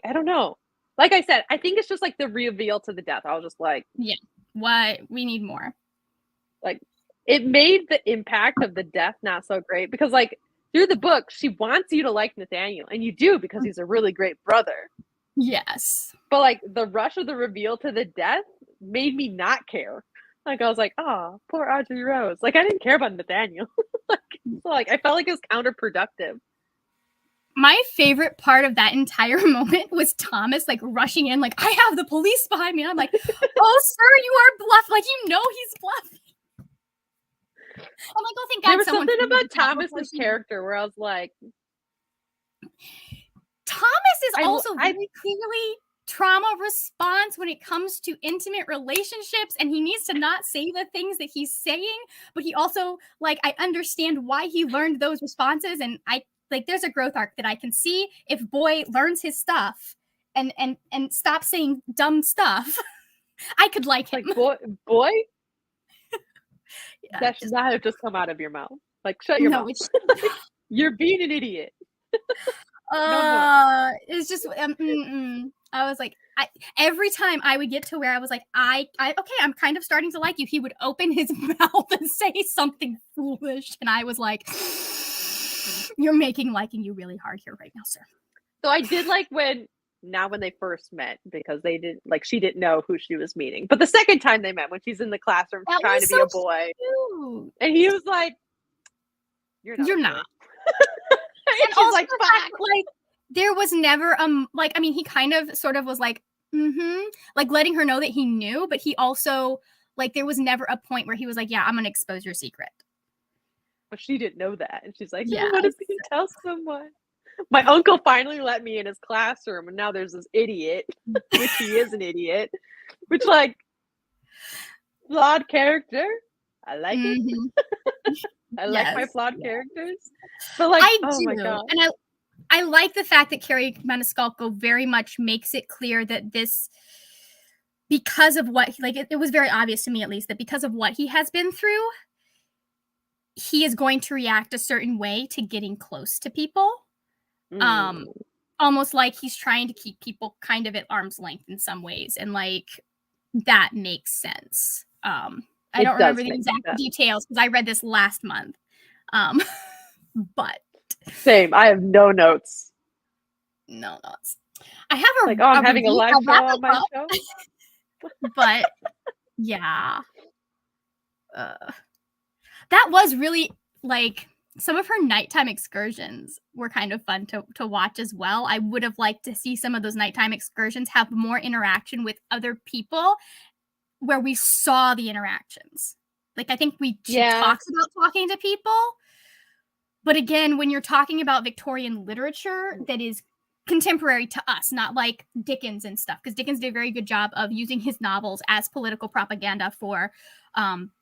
I don't know. Like I said, I think it's just like the reveal to the death. I was just Yeah. What we need more. like it made the impact of the death not so great because like through the book she wants you to like Nathaniel and you do because he's a really great brother. Yes. But like the rush of the reveal to the death made me not care. Like I was like, oh, poor Audrey Rose. Like I didn't care about Nathaniel. like, so, like I felt like it was counterproductive. My favorite part of that entire moment was Thomas like rushing in, like, I have the police behind me. And I'm like, oh, sir, you are bluffing. Like, you know he's bluffing. I'm like, oh, thank There God was someone something figured about this out before Thomas's she did. character where I was like, Thomas is I, also I, very clearly trauma response when it comes to intimate relationships, and he needs to not say the things that he's saying, but he also, like, I understand why he learned those responses, and I like there's a growth arc that I can see if boy learns his stuff and stops saying dumb stuff. I could like him. like boy, Yeah, that should just not have just come out of your mouth. Like shut your no, mouth. it's You're being an idiot. No more. it's just I was like, every time I would get to where I was like, okay, I'm kind of starting to like you. He would open his mouth and say something foolish, and I was like, you're making liking you really hard here right now, sir. So I did like when they first met because they didn't like she didn't know who she was meeting. But the second time they met when she's in the classroom That trying to was so be a boy cute. and he was like, you're not a You're boy. not. And And she's also like, the fact fuck. that, like, there was never like I mean, he kind of sort of was like, like letting her know that he knew, but he also like there was never a point where he was like, yeah, I'm gonna expose your secret. But she didn't know that. And she's like, Yeah. what if you tell someone? My uncle finally let me in his classroom and now there's this idiot, which he is an idiot, which like flawed character. I like it. Mhm. I like my Yes. flawed Yeah. characters. But like, I oh my do. god. And I like the fact that Carrie Maniscalco very much makes it clear that this because of what like it was very obvious to me at least that because of what he has been through, he is going to react a certain way to getting close to people. Mm. Almost like he's trying to keep people kind of at arm's length in some ways, and like that makes sense. I It don't does remember the make exact sense. details because I read this last month. But Same. I have no notes. no, I have Like, oh, I'm a having a review. live I'll show wrap on it my up. show. But yeah. That was really, like, some of her nighttime excursions were kind of fun to watch as well. I would have liked to see some of those nighttime excursions have more interaction with other people where we saw the interactions. Like, I think she Yeah. talks about talking to people, but again, when you're talking about Victorian literature that is contemporary to us, not like Dickens and stuff, because Dickens did a very good job of using his novels as political propaganda for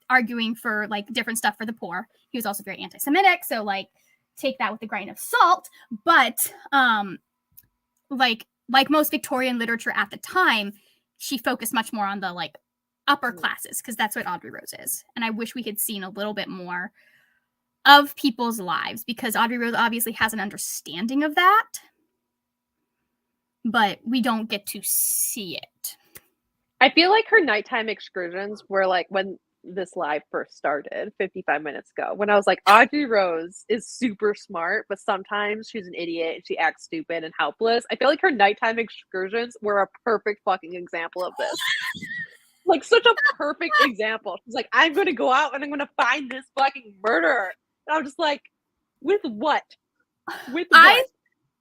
arguing for like different stuff for the poor. He was also very anti-Semitic, so like take that with a grain of salt. But like most Victorian literature at the time, she focused much more on the like upper classes because that's what Audrey Rose is. And I wish we had seen a little bit more of people's lives because Audrey Rose obviously has an understanding of that, but we don't get to see it. I feel like her nighttime excursions were like when this live first started 55 minutes ago, when I was like, Audrey Rose is super smart, but sometimes she's an idiot and she acts stupid and helpless. I feel like her nighttime excursions were a perfect fucking example of this. Like, such a perfect example. She's like, I'm going to go out and I'm going to find this fucking murderer. And I'm just like, with what? With what?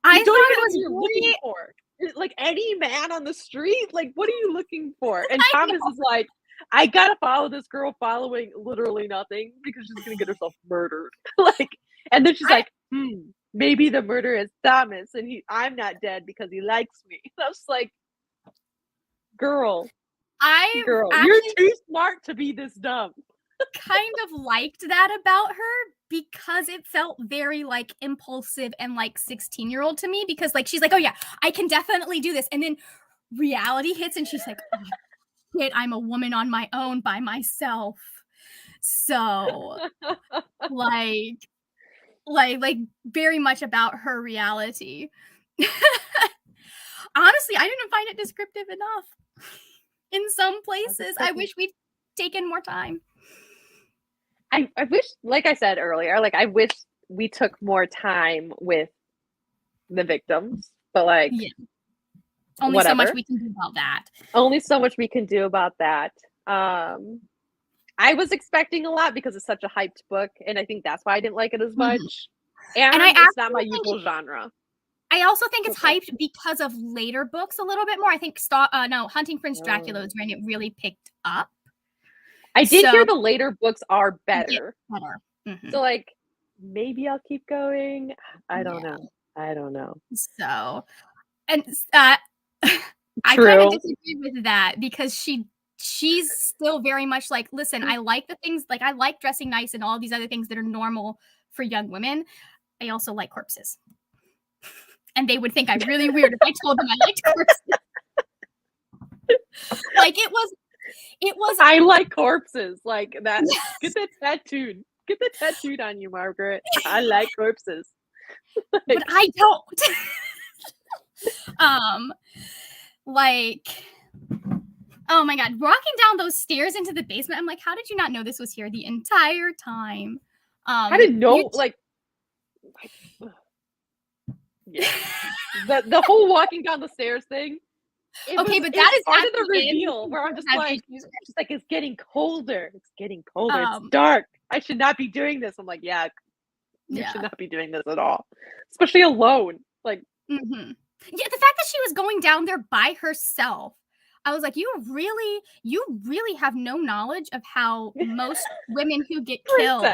I you don't thought even it was know what you're looking for. Like, any man on the street? Like, what are you looking for? And Thomas is like, I gotta follow this girl following literally nothing because she's gonna get herself murdered. Like, and then she's like, maybe the murderer is Thomas and I'm not dead because he likes me. And I was like, girl, you're too smart to be this dumb. Kind of liked that about her because it felt very like impulsive and like 16-year-old to me because like she's like, oh yeah, I can definitely do this, and then reality hits and she's like, oh shit, I'm a woman on my own by myself. So like very much about her reality. Honestly, I didn't find it descriptive enough in some places. I wish we'd taken more time. I wish, like I said earlier, like I wish we took more time with the victims, but like only so much we can do about that. Only so much we can do about that. I was expecting a lot because it's such a hyped book, and I think that's why I didn't like it as much. And it's not my usual genre. I also think it's hyped because of later books a little bit more. I think Hunting Prince Dracula is when it really picked up. I did hear the later books are better. Mm-hmm. So like maybe I'll keep going. I don't know. So, and I kind of disagree with that because she's still very much like, listen, I like the things, like I like dressing nice and all these other things that are normal for young women. I also like corpses. And they would think I'm really weird if I told them I liked corpses. Like it was I like corpses. Like that. Yes. Get that tattooed. Get the tattooed on you, Margaret. I like corpses. But I don't. Like, oh my god, walking down those stairs into the basement, I'm like, how did you not know this was here the entire time? I didn't know, like yeah. the whole walking down the stairs thing. Okay, but that is part of the reveal where I'm just like, it's getting colder. It's getting colder. It's dark. I should not be doing this. I'm like, yeah, you should not be doing this at all, especially alone. Like, yeah, the fact that she was going down there by herself, I was like, you really have no knowledge of how most women who get killed.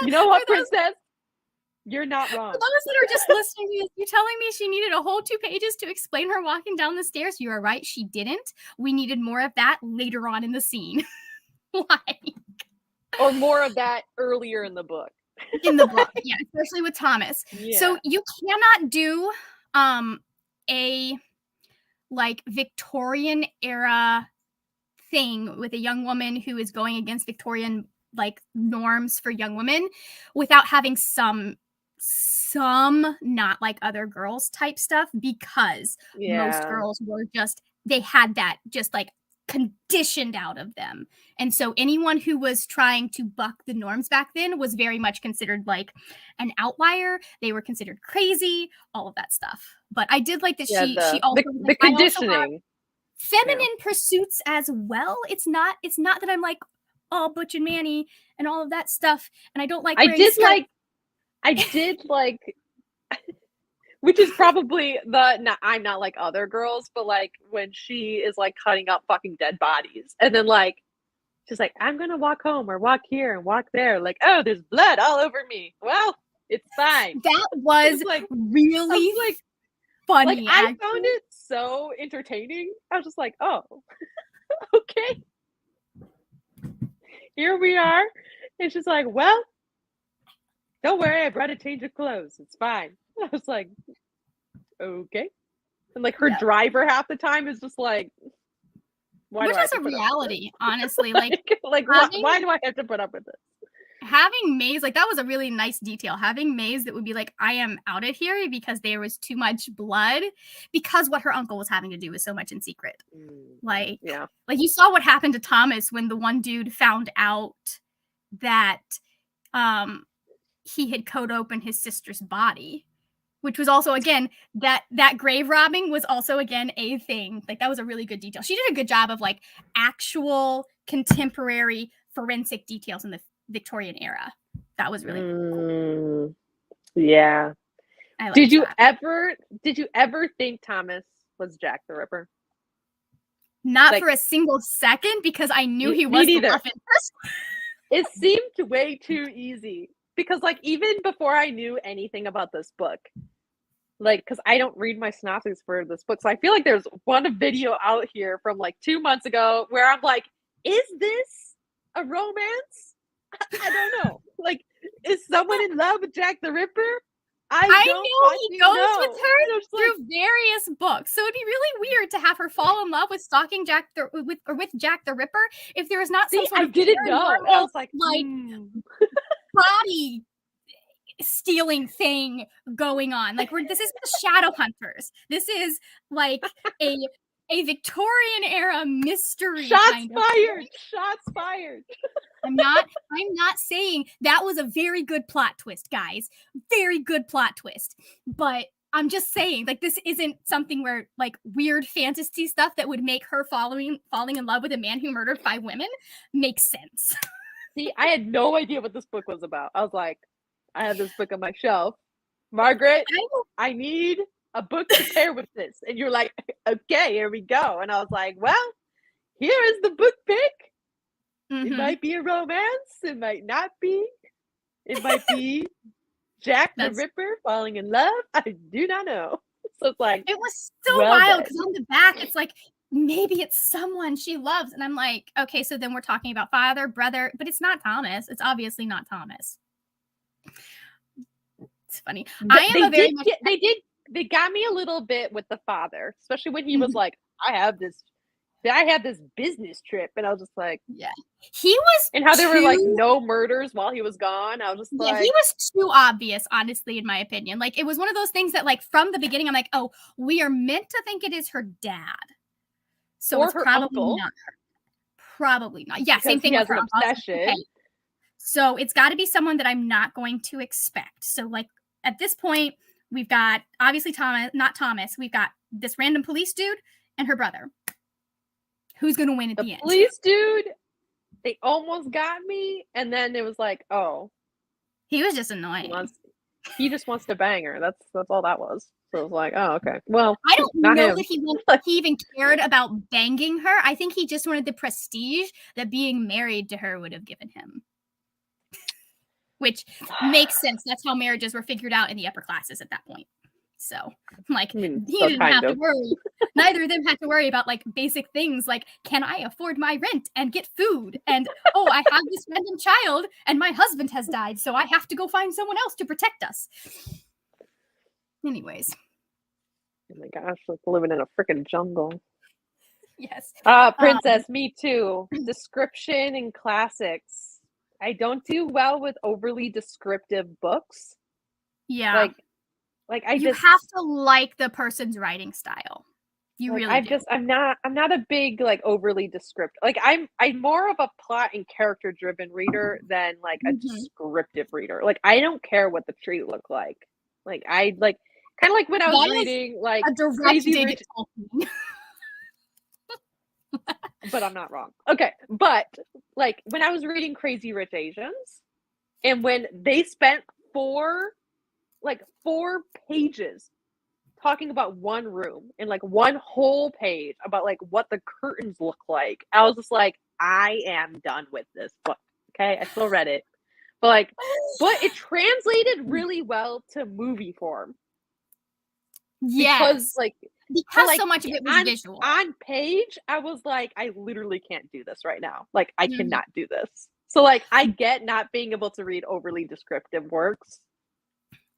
You know what, princess? You're not wrong. For those that are just listening to this, you're telling me she needed a whole 2 pages to explain her walking down the stairs? You are right, she didn't. We needed more of that later on in the scene. Or more of that earlier in the book. In the book, yeah, especially with Thomas. Yeah. So you cannot do a like Victorian era thing with a young woman who is going against Victorian like norms for young women without having some not like other girls type stuff, because most girls were just, they had that just like conditioned out of them. And so anyone who was trying to buck the norms back then was very much considered like an outlier. They were considered crazy, all of that stuff. But I did like that she also the conditioning. Feminine pursuits as well. It's not that I'm like, oh, Butch and Manny and all of that stuff. And I don't like I did like which is probably I'm not like other girls, but like when she is like cutting up fucking dead bodies and then like she's like, I'm gonna walk home or walk here and walk there, like, oh, there's blood all over me. Well, it's fine. That was like really like funny. Like, I found it so entertaining. I was just like, oh, okay. Here we are. And she's like, well, don't worry, I brought a change of clothes. It's fine. I was like, okay. And like her driver half the time is just like, which is a reality, honestly. Like why do I have to put up with this? Having Maze, like that was a really nice detail. Having Maze that would be like, I am out of here because there was too much blood, because what her uncle was having to do was so much in secret. Like you saw what happened to Thomas when the one dude found out that he had cut open his sister's body, which was also, again, that grave robbing was also, again, a thing. Like that was a really good detail. She did a good job of like actual contemporary forensic details in the Victorian era. That was really cool. Yeah. Did you ever think Thomas was Jack the Ripper? Not like, for a single second, because I knew he was the muffin person. It seemed way too easy, because like even before I knew anything about this book, like, because I don't read my synopsis for this book, so I feel like there's one video out here from like 2 months ago where I'm like, is this a romance? I don't know. Like, is someone in love with Jack the Ripper? I know he goes with her through various books, so it'd be really weird to have her fall in love with stalking Jack with Jack the Ripper if there was not some sort of didn't know. I was like body stealing thing going on. Like this is the Shadow Hunters. This is like a Victorian era mystery. Shots fired. I'm not saying that was a very good plot twist, guys. Very good plot twist. But I'm just saying, like, this isn't something where like weird fantasy stuff that would make her falling in love with a man who murdered 5 women makes sense. See, I had no idea what this book was about. I was like, I have this book on my shelf. Margaret, I need a book to pair with this. And you're like, okay, here we go. And I was like, well, here is the book pick. It might be a romance. It might not be. It might be Jack the Ripper falling in love. I do not know. So it's like, it was so wild, because on the back it's like, maybe it's someone she loves, and I'm like, okay, so then we're talking about father, brother, but it's not Thomas. It's obviously not Thomas. It's funny. They got me a little bit with the father, especially when he was like, I have this business trip, and I was just like, yeah, he was, and how there were like no murders while he was gone. I was just like, he was too obvious, honestly, in my opinion. Like, it was one of those things that like from the beginning I'm like, oh, we are meant to think it is her dad, so or it's her probably uncle. Probably not. Yeah, same thing with her obsession. Okay. So it's got to be someone that I'm not going to expect. So like at this point, we've got obviously not Thomas. We've got this random police dude and her brother. Who's going to win at the end? Police dude, they almost got me. And then it was like, oh. He was just annoying. He just wants to bang her. That's all that was. So it was like, oh, okay. Well, I don't know that he even cared about banging her. I think he just wanted the prestige that being married to her would have given him. Which makes sense. That's how marriages were figured out in the upper classes at that point. So, like, he didn't have to worry. Neither of them had to worry about, like, basic things like, can I afford my rent and get food? And, oh, I have this random child and my husband has died, so I have to go find someone else to protect us. Anyways. Oh my gosh, like living in a freaking jungle. Yes. Princess, me too. Description and classics. I don't do well with overly descriptive books. Yeah. Like you have to like the person's writing style. You Like, really do. I'm not a big, like, overly descriptive, like, I'm more of a plot and character driven reader than, like, a Mhm. descriptive reader. Like, I don't care what the tree looked like. Like, I like kinda like when I was That is reading, like, a direct Crazy dig at Rich, Tolkien. but I'm not wrong. Okay, but, like, when I was reading Crazy Rich Asians, and when they spent 4, like, 4 pages talking about one room and like one whole page about like what the curtains look like. I was just like, I am done with this book. Okay. I still read it. But it translated really well to movie form because Yes, like but because like so much of it was on visual. on page, I was like, I literally can't do this right now. Like I Mhm. cannot do this. So like I get not being able to read overly descriptive works.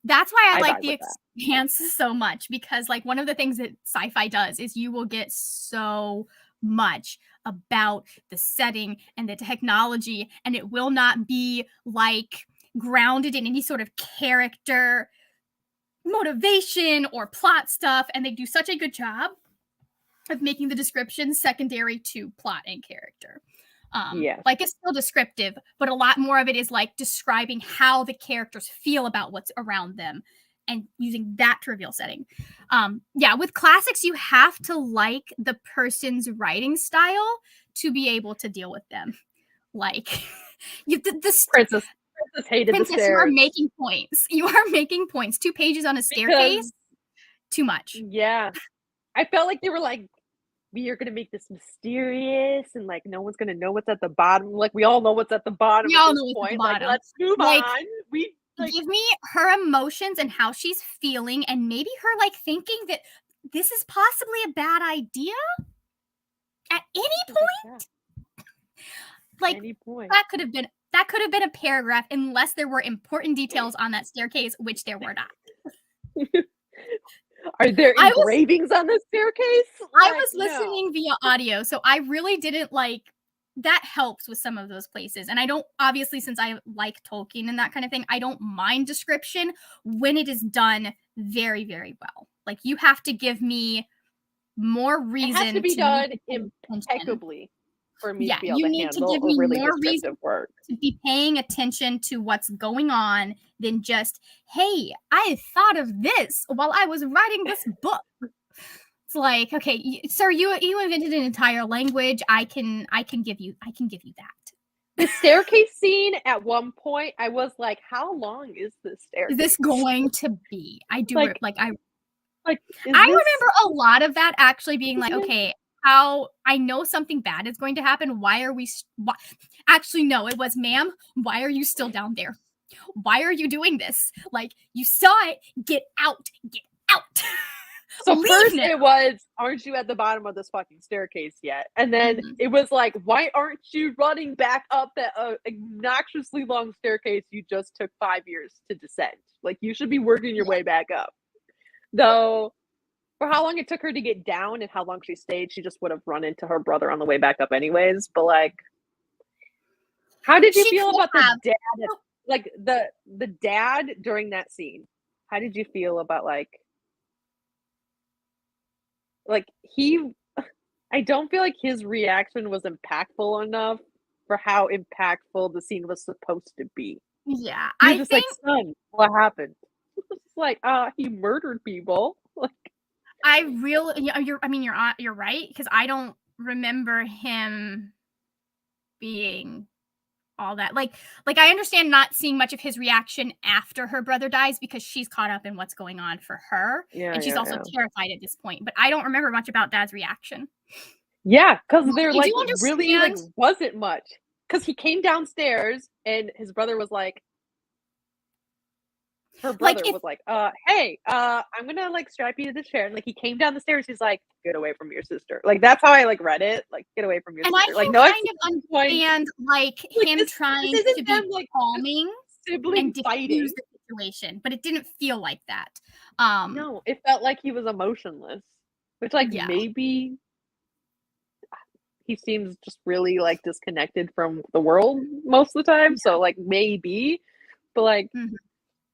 That's why I I like vibe The with that. Expanse so much because, like, one of the things that sci-fi does is you will get so much about the setting and the technology, and it will not be, like, grounded in any sort of character motivation or plot stuff, and they do such a good job of making the descriptions secondary to plot and character. Yes. Like it's still descriptive, but a lot more of it is like describing how the characters feel about what's around them and using that to reveal setting. Yeah, with classics, you have to like the person's writing style to be able to deal with them. Like, the Princess hated the princess, you are stairs making points. You are making points. 2 pages on a because staircase, too much. yeah, I felt like they were like, "We are gonna make this mysterious and, like, no one's gonna know what's at the bottom." Like, we all know what's at the bottom We at all this know it's at the point. Like, bottom. let's move Like, on. We like give me her emotions and how she's feeling, and maybe her like thinking that this is possibly a bad idea at any like, yeah, point. Like any point. that could have been a paragraph unless there were important details on that staircase, which there were not. Are there I was engravings on the staircase? I Like, was no. listening via audio, so I really didn't like that helps with some of those places. And I don't obviously since I like Tolkien and that kind of thing, I don't mind description when it is done very, very well. Like you have to give me more It has to reason be to need done to pay attention. impeccably for me to Yeah, be able you to need to handle give a me really more reason descriptive work. to be paying attention to what's going on than just, "Hey, I thought of this while I was writing this book." It's like, "Okay, sir, you invented an entire language. I can give you that." The staircase scene at one point, I was like, "How long is this Is this staircase?" going to be? I do Like like I like, is I this remember a lot of that actually being like, even "Okay, how I know something bad is going to happen. Why are we actually no, it was, "Ma'am, why are you still down there? Why are you doing this? Like, you saw it. Get out. Get out. So Leave first now." it was, "Aren't you at the bottom of this fucking staircase yet?" And then Mhm. it was like, "Why aren't you running back up that obnoxiously long staircase you just took 5 years to descend? Like, you should be working your Yeah. way back up." Though, for how long it took her to get down and how long she stayed, she just would have run into her brother on the way back up anyways. But, like, how did you She feel could about the have. dad like, the dad during that scene? How did you feel about, he I don't feel like his reaction was impactful enough for how impactful the scene was supposed to be. Yeah, He was I just like, think "Son, what happened?" It's like, he murdered people." Like, I really yeah, you're right because I don't remember him being all that like I understand not seeing much of his reaction after her brother dies because she's caught up in what's going on for her, yeah, and she's yeah, also yeah. terrified at this point, but I don't remember much about dad's reaction. Yeah, because But there, I do really, understand. wasn't much. Because he came downstairs and his brother was like her Like, brother if was like, hey, I'm gonna, like, strap you to the chair." And, like, he came down the stairs, he's like, "Get away from your sister." Like, that's how I, like, read it, like, "Get away from your and I sister." Like, can no kind of point. understand, like, Like, him this trying to isn't them, be like, just calming sibling and diffuse fighting. the situation, but it didn't feel like that. Um, No, it felt like he was emotionless, which, like, yeah. maybe he seems just really, like, disconnected from the world most of the time, Yeah. so, like, maybe, but, like, Mhm.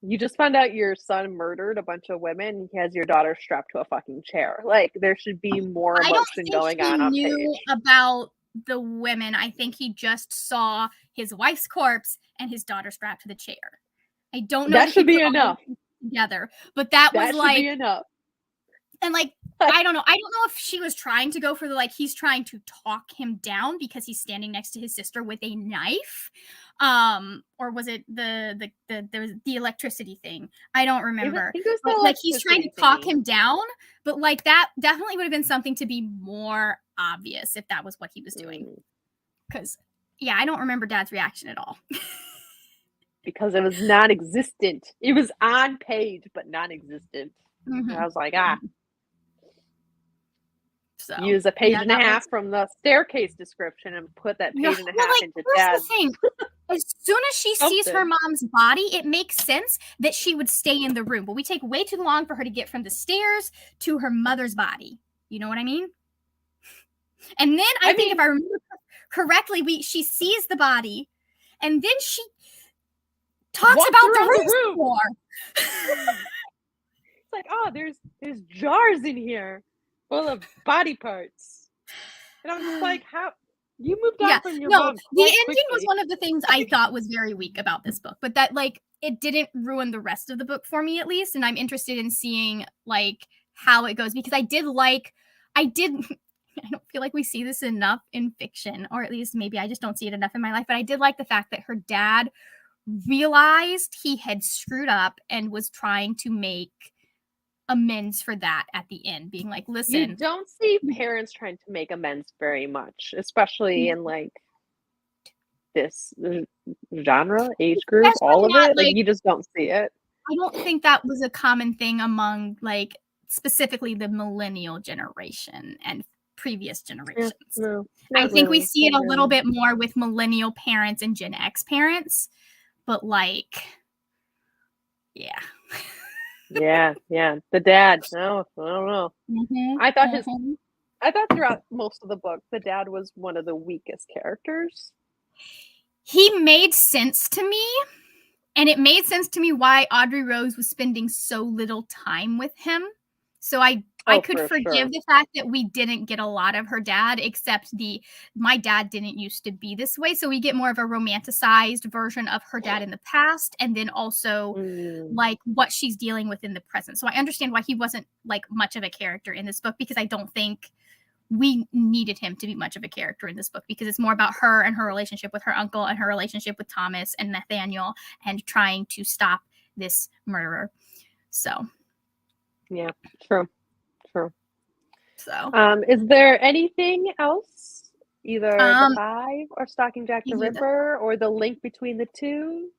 you just found out your son murdered a bunch of women, and he has your daughter strapped to a fucking chair. Like, there should be more I don't emotion think going he on knew page. about the women. I think he just saw his wife's corpse and his daughter strapped to the chair. I don't know That that he should be put all enough. of them together, but that was That should like, be enough. and like, I don't know. I don't know if she was trying to go for the, like, he's trying to talk him down because he's standing next to his sister with a knife. Or was it the electricity thing? I don't I remember. think it was But the like, he's trying to electricity talk thingy. him down, but like, that definitely would have been something to be more obvious if that was what he was doing. Because yeah, I don't remember Dad's reaction at all. Because it was non-existent. It was on page, but non-existent. And I was like, So use a page and a half from the staircase description and put that page and a half like, into here's Dad's. the thing. As soon as she sees her mom's body, it makes sense that she would stay in the room. But we take way too long for her to get from the stairs to her mother's body. You know what I mean? And then I think if I remember correctly, she sees the body, and then she talks about the room more. It's like, oh, there's jars in here full of body parts. And I'm just like, how you moved on from your mom the quite ending quickly. was one of the things I thought was very weak about this book, but that, like, it didn't ruin the rest of the book for me, at least, and I'm interested in seeing, like, how it goes, because I don't feel like we see this enough in fiction, or at least maybe I just don't see it enough in my life, but I did like the fact that her dad realized he had screwed up and was trying to make amends for that at the end, being like, listen. You don't see parents trying to make amends very much, especially in, like, this genre, age group, all of it. Like, you just don't see it. I don't think that was a common thing among, like, specifically the millennial generation and previous generations. No, I think we see it a little bit more with millennial parents and Gen X parents, but, like, yeah. Yeah. The dad. No, I don't know. I thought throughout most of the book, the dad was one of the weakest characters. He made sense to me, and it made sense to me why Audrey Rose was spending so little time with him. So I could forgive the fact that we didn't get a lot of her dad, except my dad didn't used to be this way. So we get more of a romanticized version of her dad in the past, and then also like what she's dealing with in the present. So I understand why he wasn't, like, much of a character in this book, because I don't think we needed him to be much of a character in this book, because it's more about her and her relationship with her uncle and her relationship with Thomas and Nathaniel and trying to stop this murderer. So yeah, true. So is there anything else, either the 5 or Stalking Jack the Ripper, or the link between the two?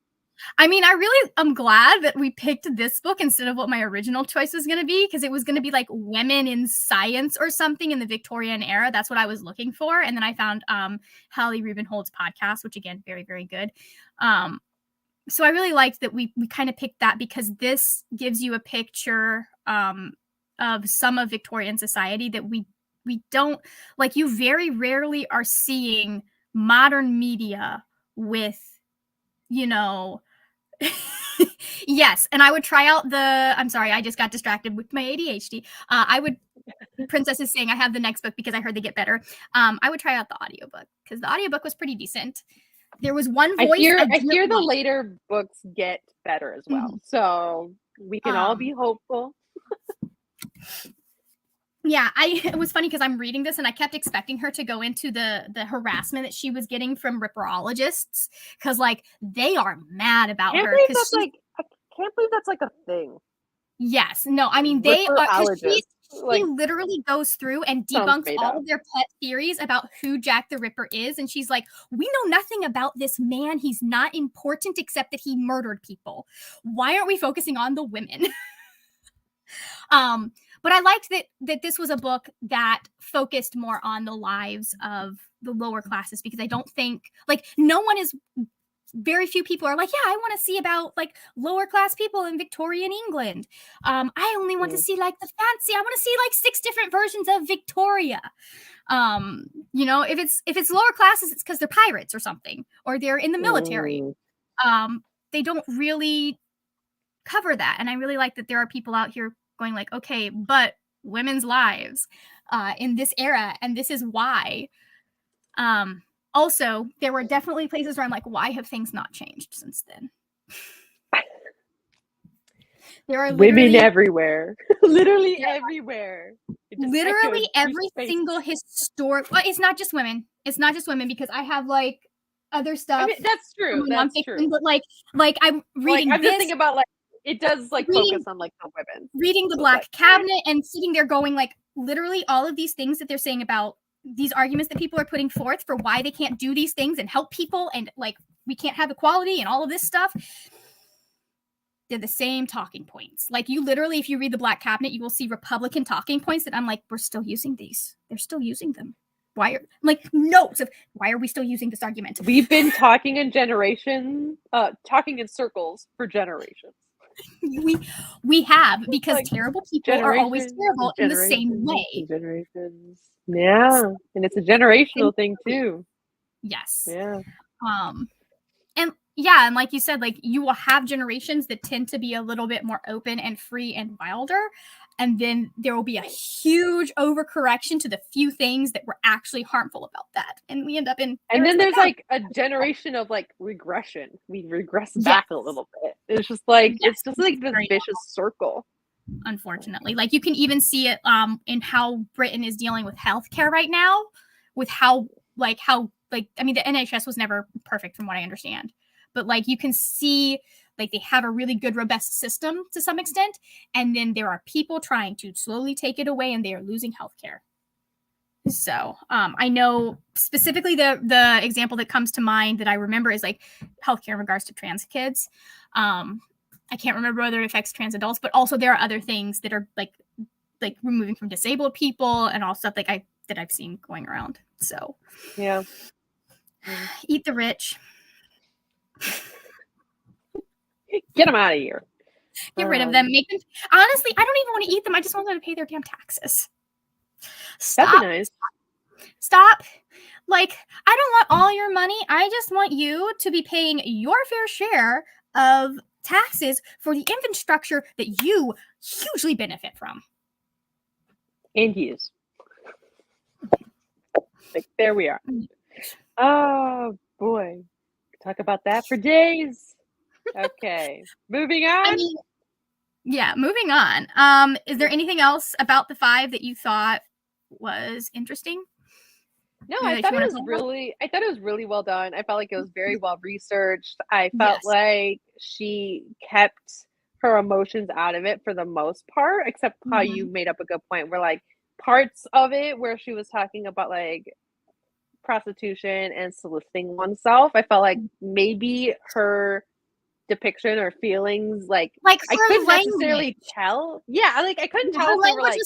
I mean, I'm glad that we picked this book instead of what my original choice was going to be, because it was going to be like women in science or something in the Victorian era. That's what I was looking for. And then I found Hallie Rubenhold's podcast, which, again, very, very good. So I really liked that we kind of picked that, because this gives you a picture of some of Victorian society that we don't, like, you very rarely are seeing modern media with, you know, yes. And I would try out I'm sorry, I just got distracted with my ADHD. Princess is saying I have the next book because I heard they get better. I would try out the audiobook, because the audiobook was pretty decent. There was one voice. I hear the later books get better as well. So we can all be hopeful. Yeah, it was funny because I'm reading this and I kept expecting her to go into the harassment that she was getting from ripperologists, because, like, they are mad about her. I can't believe that's like a thing. Yes, no, I mean, they are. She literally goes through and debunks all of their pet theories about who Jack the Ripper is, and she's like, "We know nothing about this man. He's not important except that he murdered people. Why aren't we focusing on the women?" But I liked that this was a book that focused more on the lives of the lower classes, because I don't think, like, very few people are like, yeah, I want to see about, like, lower class people in Victorian England. I only want to see, like, the fancy. I want to see, like, 6 different versions of Victoria. You know, if it's lower classes, it's because they're pirates or something, or they're in the military. They don't really cover that. And I really like that there are people out here going like, okay, but women's lives in this era, and this is why. Also, there were definitely places where I'm like, why have things not changed since then? There are women everywhere. Literally everywhere. Literally every single historic, well, it's not just women. It's not just women, because I have like other stuff. I mean, that's true. That's true. But like I'm reading I'm just thinking about like it does like focus on like the women. Reading the Black Cabinet and sitting there going like literally all of these things that they're saying about these arguments that people are putting forth for why they can't do these things and help people, and like we can't have equality and all of this stuff. They're the same talking points. Like you literally, if you read the Black Cabinet, you will see Republican talking points that I'm like, we're still using these. They're still using them. Why are like notes of why are we still using this argument? We've been talking in circles for generations. We have, because like, terrible people are always terrible in the same way. Generations. Yeah. And it's a generational thing too. Yes. Yeah. And yeah, and like you said, like you will have generations that tend to be a little bit more open and free and wilder, and then there will be a huge overcorrection to the few things that were actually harmful about that, and we end up in. And then there's like a generation of like regression. We regress back a little bit. It's just like it's just like this vicious circle. Unfortunately, like you can even see it in how Britain is dealing with healthcare right now, with how I mean the NHS was never perfect from what I understand, but like you can see like they have a really good robust system to some extent, and then there are people trying to slowly take it away, and they are losing healthcare. So I know specifically the example that comes to mind that I remember is like healthcare in regards to trans kids. I can't remember whether it affects trans adults, but also there are other things that are like removing from disabled people and all stuff that I've seen going around. So yeah. Eat the rich. Get them out of here. Get rid of them. Make them. Honestly, I don't even want to eat them. I just want them to pay their damn taxes. Stop. That'd be nice. Stop. Like, I don't want all your money. I just want you to be paying your fair share of taxes for the infrastructure that you hugely benefit from. And use. Like, there we are. Oh, boy. Talk about that for days. Okay. Moving on. I mean, yeah, moving on. Is there anything else about the 5 that you thought was interesting? No, I thought it was really well done. I felt like it was very well researched. I felt like she kept her emotions out of it for the most part, except how you made up a good point where like parts of it where she was talking about like prostitution and soliciting oneself. I felt like maybe her depiction or feelings like I couldn't necessarily tell. Yeah, like I couldn't tell if they were like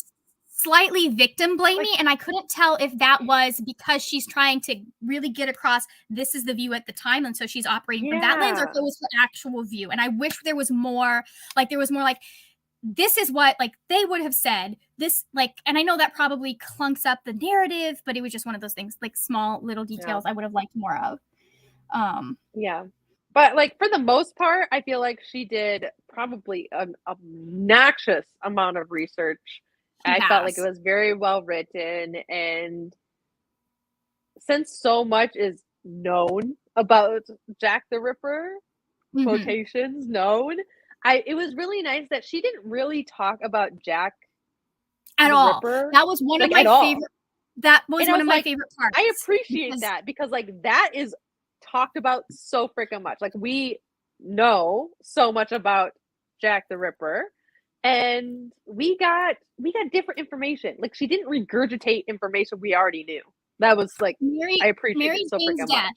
slightly victim blaming, and I couldn't tell if that was because she's trying to really get across this is the view at the time, and so she's operating from that lens, or if it was her actual view. And I wish there was more like this is what like they would have said this, like, and I know that probably clunks up the narrative, but it was just one of those things, like small little details I would have liked more of. Yeah. But like for the most part, I feel like she did probably an obnoxious amount of research. I felt like it was very well written, and since so much is known about Jack the Ripper, quotations known, it was really nice that she didn't really talk about Jack at all. Ripper, that was one of my favorite. That was one of my favorite parts. I appreciate that because like that is talked about so freaking much. Like we know so much about Jack the Ripper, and we got different information. Like she didn't regurgitate information we already knew. That was like I appreciate it so freaking much.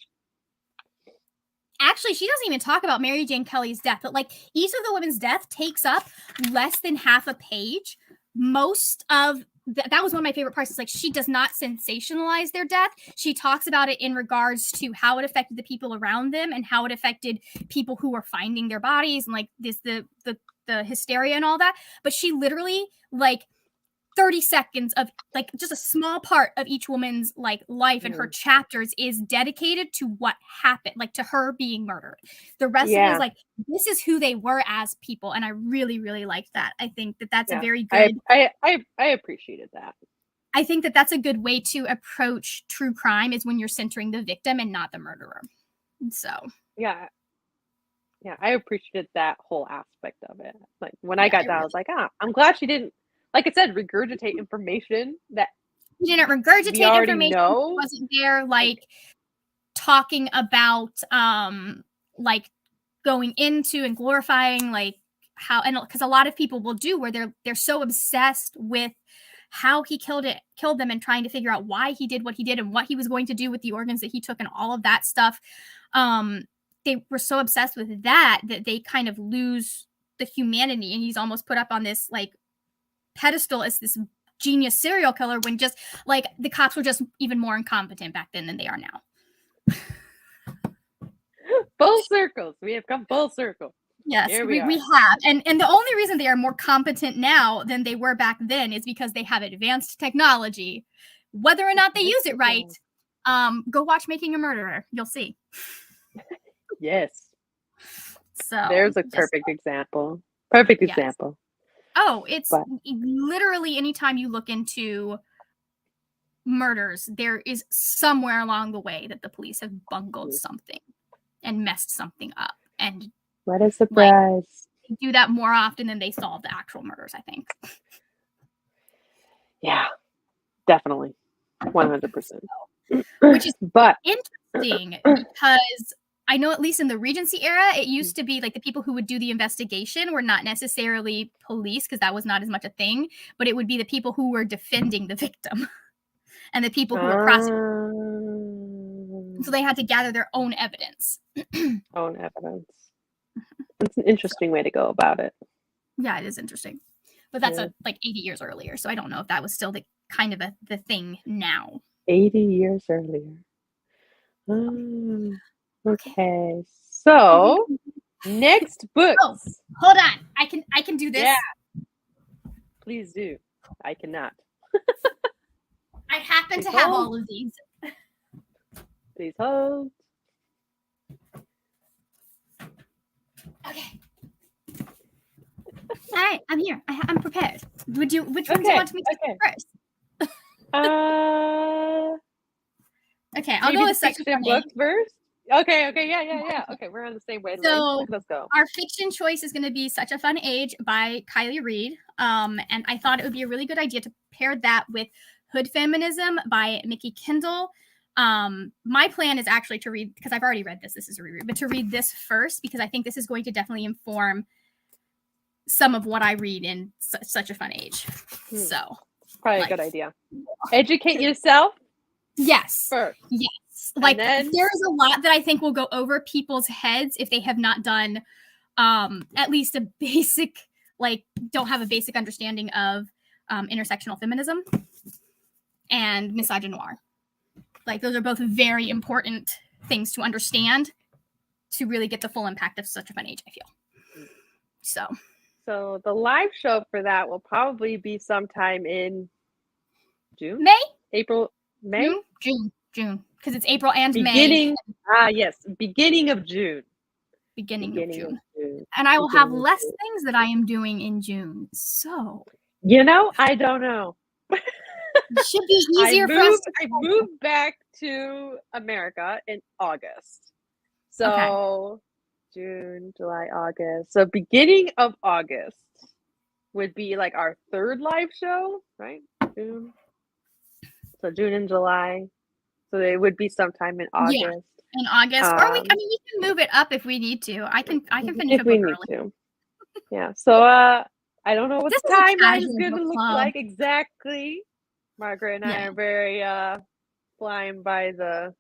Actually, she doesn't even talk about Mary Jane Kelly's death, but like each of the women's death takes up less than half a page. Most of that was one of my favorite parts. Is like she does not sensationalize their death. She talks about it in regards to how it affected the people around them and how it affected people who were finding their bodies and like the hysteria and all that. But she literally like 30 seconds of like just a small part of each woman's like life and her chapters is dedicated to what happened, like to her being murdered. The rest of it is like, this is who they were as people. And I really, really liked that. I think that that's a very good. I appreciated that. I think that that's a good way to approach true crime, is when you're centering the victim and not the murderer. So yeah, I appreciated that whole aspect of it. Like when I got that, I was like, I'm glad she didn't, like I said, regurgitate information that she didn't regurgitate we already information. know. She wasn't there like talking about like going into and glorifying like how, and because a lot of people will do where they're so obsessed with how he killed them and trying to figure out why he did what he did and what he was going to do with the organs that he took and all of that stuff. They were so obsessed with that they kind of lose the humanity, and he's almost put up on this like pedestal as this genius serial killer, when just like the cops were just even more incompetent back then than they are now. Full circles. We have come full circle. Yes, we have. And the only reason they are more competent now than they were back then is because they have advanced technology. Whether or not they use it right, go watch Making a Murderer. You'll see. Yes. So there's a perfect example. Perfect example. Oh, it's literally anytime you look into murders, there is somewhere along the way that the police have bungled something and messed something up. And what a surprise. Like, they do that more often than they solve the actual murders, I think. Yeah, definitely. 100%. Which is interesting because I know at least in the Regency era, it used to be like the people who would do the investigation were not necessarily police, because that was not as much a thing, but it would be the people who were defending the victim and the people who were prosecuting. So they had to gather their own evidence. Own evidence. It's an interesting way to go about it. Yeah, it is interesting. But that's like 80 years earlier, so I don't know if that was still the kind of the thing now. 80 years earlier. Okay, so next book. Oh, hold on. I can do this. Yeah. Please do. I cannot. I happen to have all of these. Please hold. Okay. All right, I'm here. I'm prepared. Which one do you want me to do first? Okay, I'll go with section book first. Okay, yeah. Okay, we're on the same wavelength. So let's go. Our fiction choice is going to be Such a Fun Age by Kylie Reed. And I thought it would be a really good idea to pair that with Hood Feminism by Mickey Kendall. My plan is actually to read, because I've already read this is a reread, but to read this first, because I think this is going to definitely inform some of what I read in Such a Fun Age. So probably a good idea. Educate yourself. Yes. First. Yes. Like there's a lot that I think will go over people's heads if they have not done at least a basic, like don't have a basic understanding of intersectional feminism and misogynoir. Like those are both very important things to understand to really get the full impact of Such a Fun Age, I feel. So the live show for that will probably be sometime in June? April? May? June. Because it's April and May. Yes. Beginning of June. Beginning of June. And I will have less things that I am doing in June. So. I don't know. It should be easier for us. I moved back to America in August. So June, July, August. So beginning of August would be like our third live show, right? June. So June and July. So it would be sometime in August. Yeah, in August. Or we can move it up if we need to. I can finish if we need to. Yeah. So I don't know what the timeline is going to look like exactly. Margaret and I are very flying by the.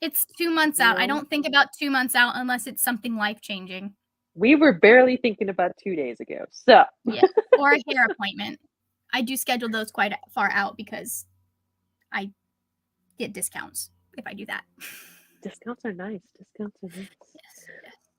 It's 2 months out. I don't think about 2 months out unless it's something life-changing. We were barely thinking about 2 days ago. So yeah, or a hair appointment. I do schedule those quite far out because I get discounts if I do that. Discounts are nice. Yes.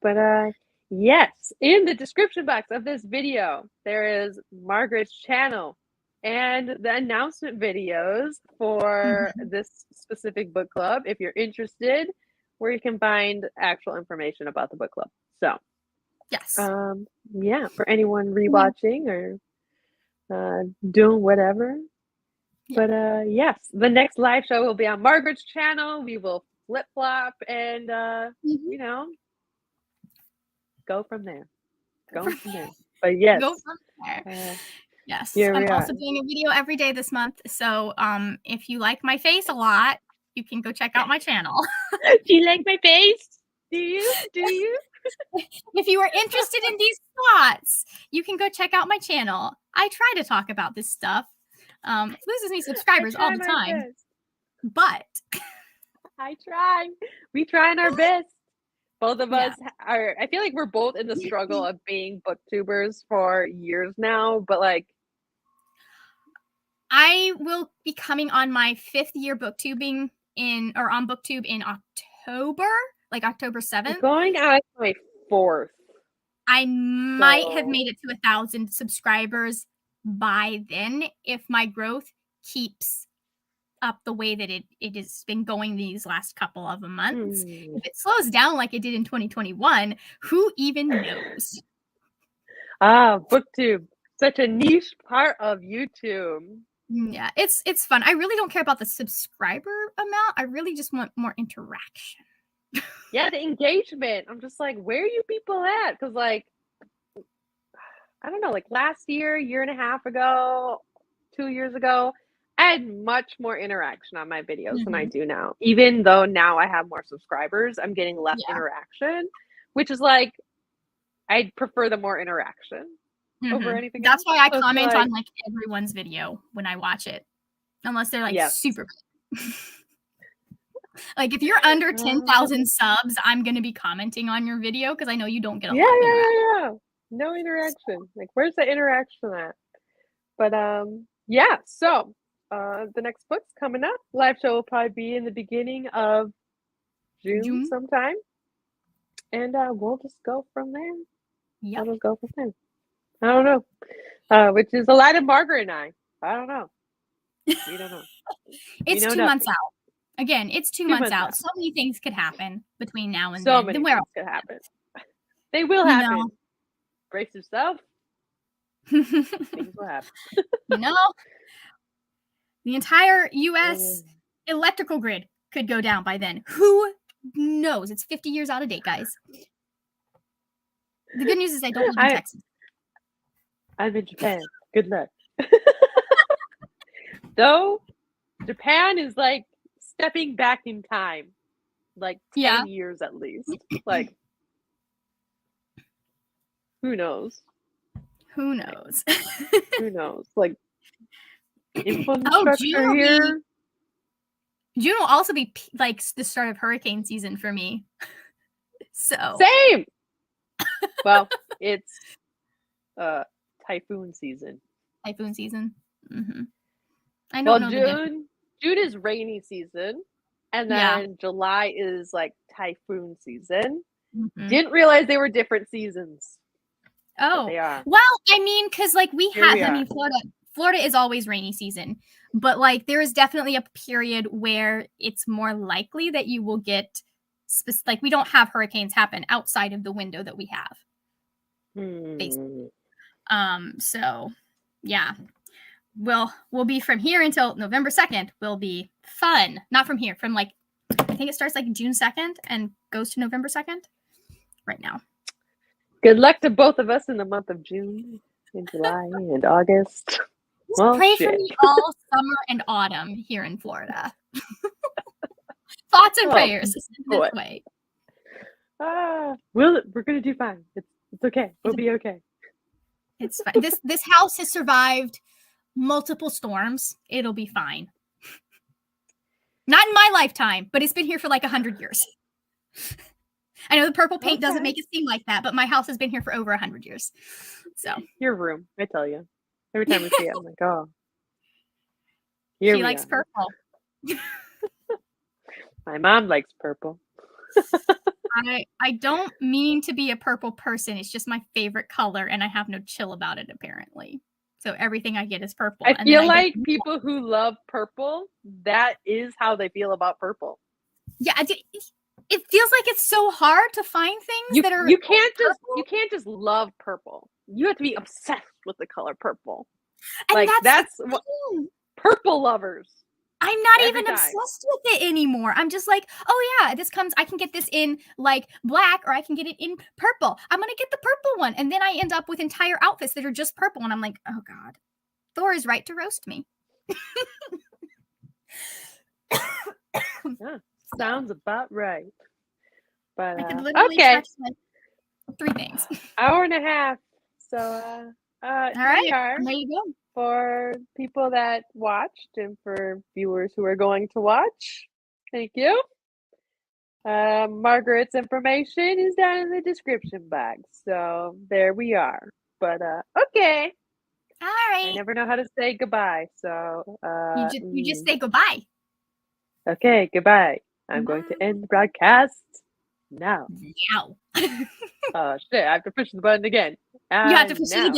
But Yes, in the description box of this video, there is Margaret's channel and the announcement videos for Mhm. this specific book club if you're interested, where you can find actual information about the book club. So, Yes. yeah, for anyone Mhm. rewatching or doing whatever. Yeah. But yes, the next live show will be on Margaret's channel. We will flip flop and Mhm. you know, go from there. From Going from there. But yes, Go from there. uh, Yes, here I'm we also are. doing a video every day this month, so, if you like my face a lot, you can go check out my channel. Do you like my face? Do you? Do you? If you are interested in these thoughts, you can go check out my channel. I try to talk about this stuff. Loses me I subscribers all try the my time, best. but I try. We trying our best. Both of yeah. us are. I feel like we're both in the struggle of being booktubers for years now, but like, I will be coming on my 5th year booktubing on booktube in October, like October 7th. going on my fourth. I might have So, made it to 1,000 subscribers by then if my growth keeps up the way that it has been going these last couple of months. If it slows down like it did in 2021, who even knows? booktube, such a niche part of YouTube. Yeah, it's fun. I really don't care about the subscriber amount. I really just want more interaction. Yeah, the engagement. I'm just like, where are you people at? Because like, I don't know, like last year and a half ago, 2 years ago, I had much more interaction on my videos than I Mhm. do now. Even though now I have more subscribers, I'm getting less Yeah. interaction, which is like, I'd prefer the more interaction over Mhm. anything That's else. why I So it's comment like, on, like, everyone's video when I watch it, unless they're, like, yes. super big. Like, if you're under Uh, 10,000 subs, I'm gonna be commenting on your video because I know you don't get a yeah, lot of yeah, interaction. yeah, yeah. No interaction. Like, where's the interaction at? But yeah, so the next book's coming up. Live show will probably be in the beginning of June June? sometime. And we'll just go from there. Yep. We'll just go from there. I don't know. Which is a lot of Margaret and I. I don't know. We don't know. We It's know 2 months nothing. out. Again, it's 2 2 months months out. out. So many things could happen between now and So then. Then many we're things could happen. They will you know. happen. Brace yourself. You Things will happen. know, the entire Mm. US electrical grid could go down by then. Who knows? It's 50 years out of date, guys. The good news is I don't live in Texas. I'm in Japan. Good luck. Though Japan is like stepping back in time, like Yeah. 10 years at least. Like, who knows? Who knows? Who knows? Like, Oh, June infrastructure will be here. June will also be like the start of hurricane season for me. So Same. Well, it's typhoon season. typhoon season. Hmm. I don't Well, know the difference. June is rainy season, and Yeah. then July is like typhoon season. Hmm. Didn't realize they were different seasons, but Oh, they are. well, I mean, because like we Here have, we I are. mean, Florida is always rainy season, but like there is definitely a period where it's more likely that you will get, like we don't have hurricanes happen outside of the window that we have, basically. Hmm. So yeah, we'll be from here until November 2nd. Will be fun. Not from here, from like I think it starts like June 2nd and goes to November 2nd. Right now. Good luck to both of us in the month of June and July and August. Just Well, pray for shit. me all summer and autumn here in Florida. Thoughts and Oh, prayers this boy. way. We're gonna do fine. It's okay. We'll be okay. It's fine. This house has survived multiple storms. It'll be fine. Not in my lifetime, but it's been here for like 100 years. I know the purple paint doesn't Okay. make it seem like that, but my house has been here for over 100 years. So Your room, I tell you. Every time I see it, I'm like, oh. Here she we likes are. purple. My mom likes purple. I don't mean to be a purple person. It's just my favorite color, and I have no chill about it, apparently. So everything I get is purple, I and then feel I like get people who love purple, that is how they feel about purple. yeah, it feels like it's so hard to find things You that are you can't just love purple. You have to be obsessed with the color purple. and Like that's that's the what thing. purple lovers I'm not every even time. obsessed with it anymore. I'm just like, oh yeah, I can get this in like black or I can get it in purple. I'm gonna get the purple one. And then I end up with entire outfits that are just purple. And I'm like, oh God, Thor is right to roast me. Yeah, sounds about right. But I could literally okay, touch like 3 things. hour and a half. So All here we right, are I'm ready to go. for people that watched and for viewers who are going to watch. Thank you. Margaret's information is down in the description box. So there we are. But okay. All I right. never know how to say goodbye. So You just say goodbye. okay, goodbye. I'm going to end the broadcast now. Meow. Oh shit, I have to push the button again. You have to push it Now. again.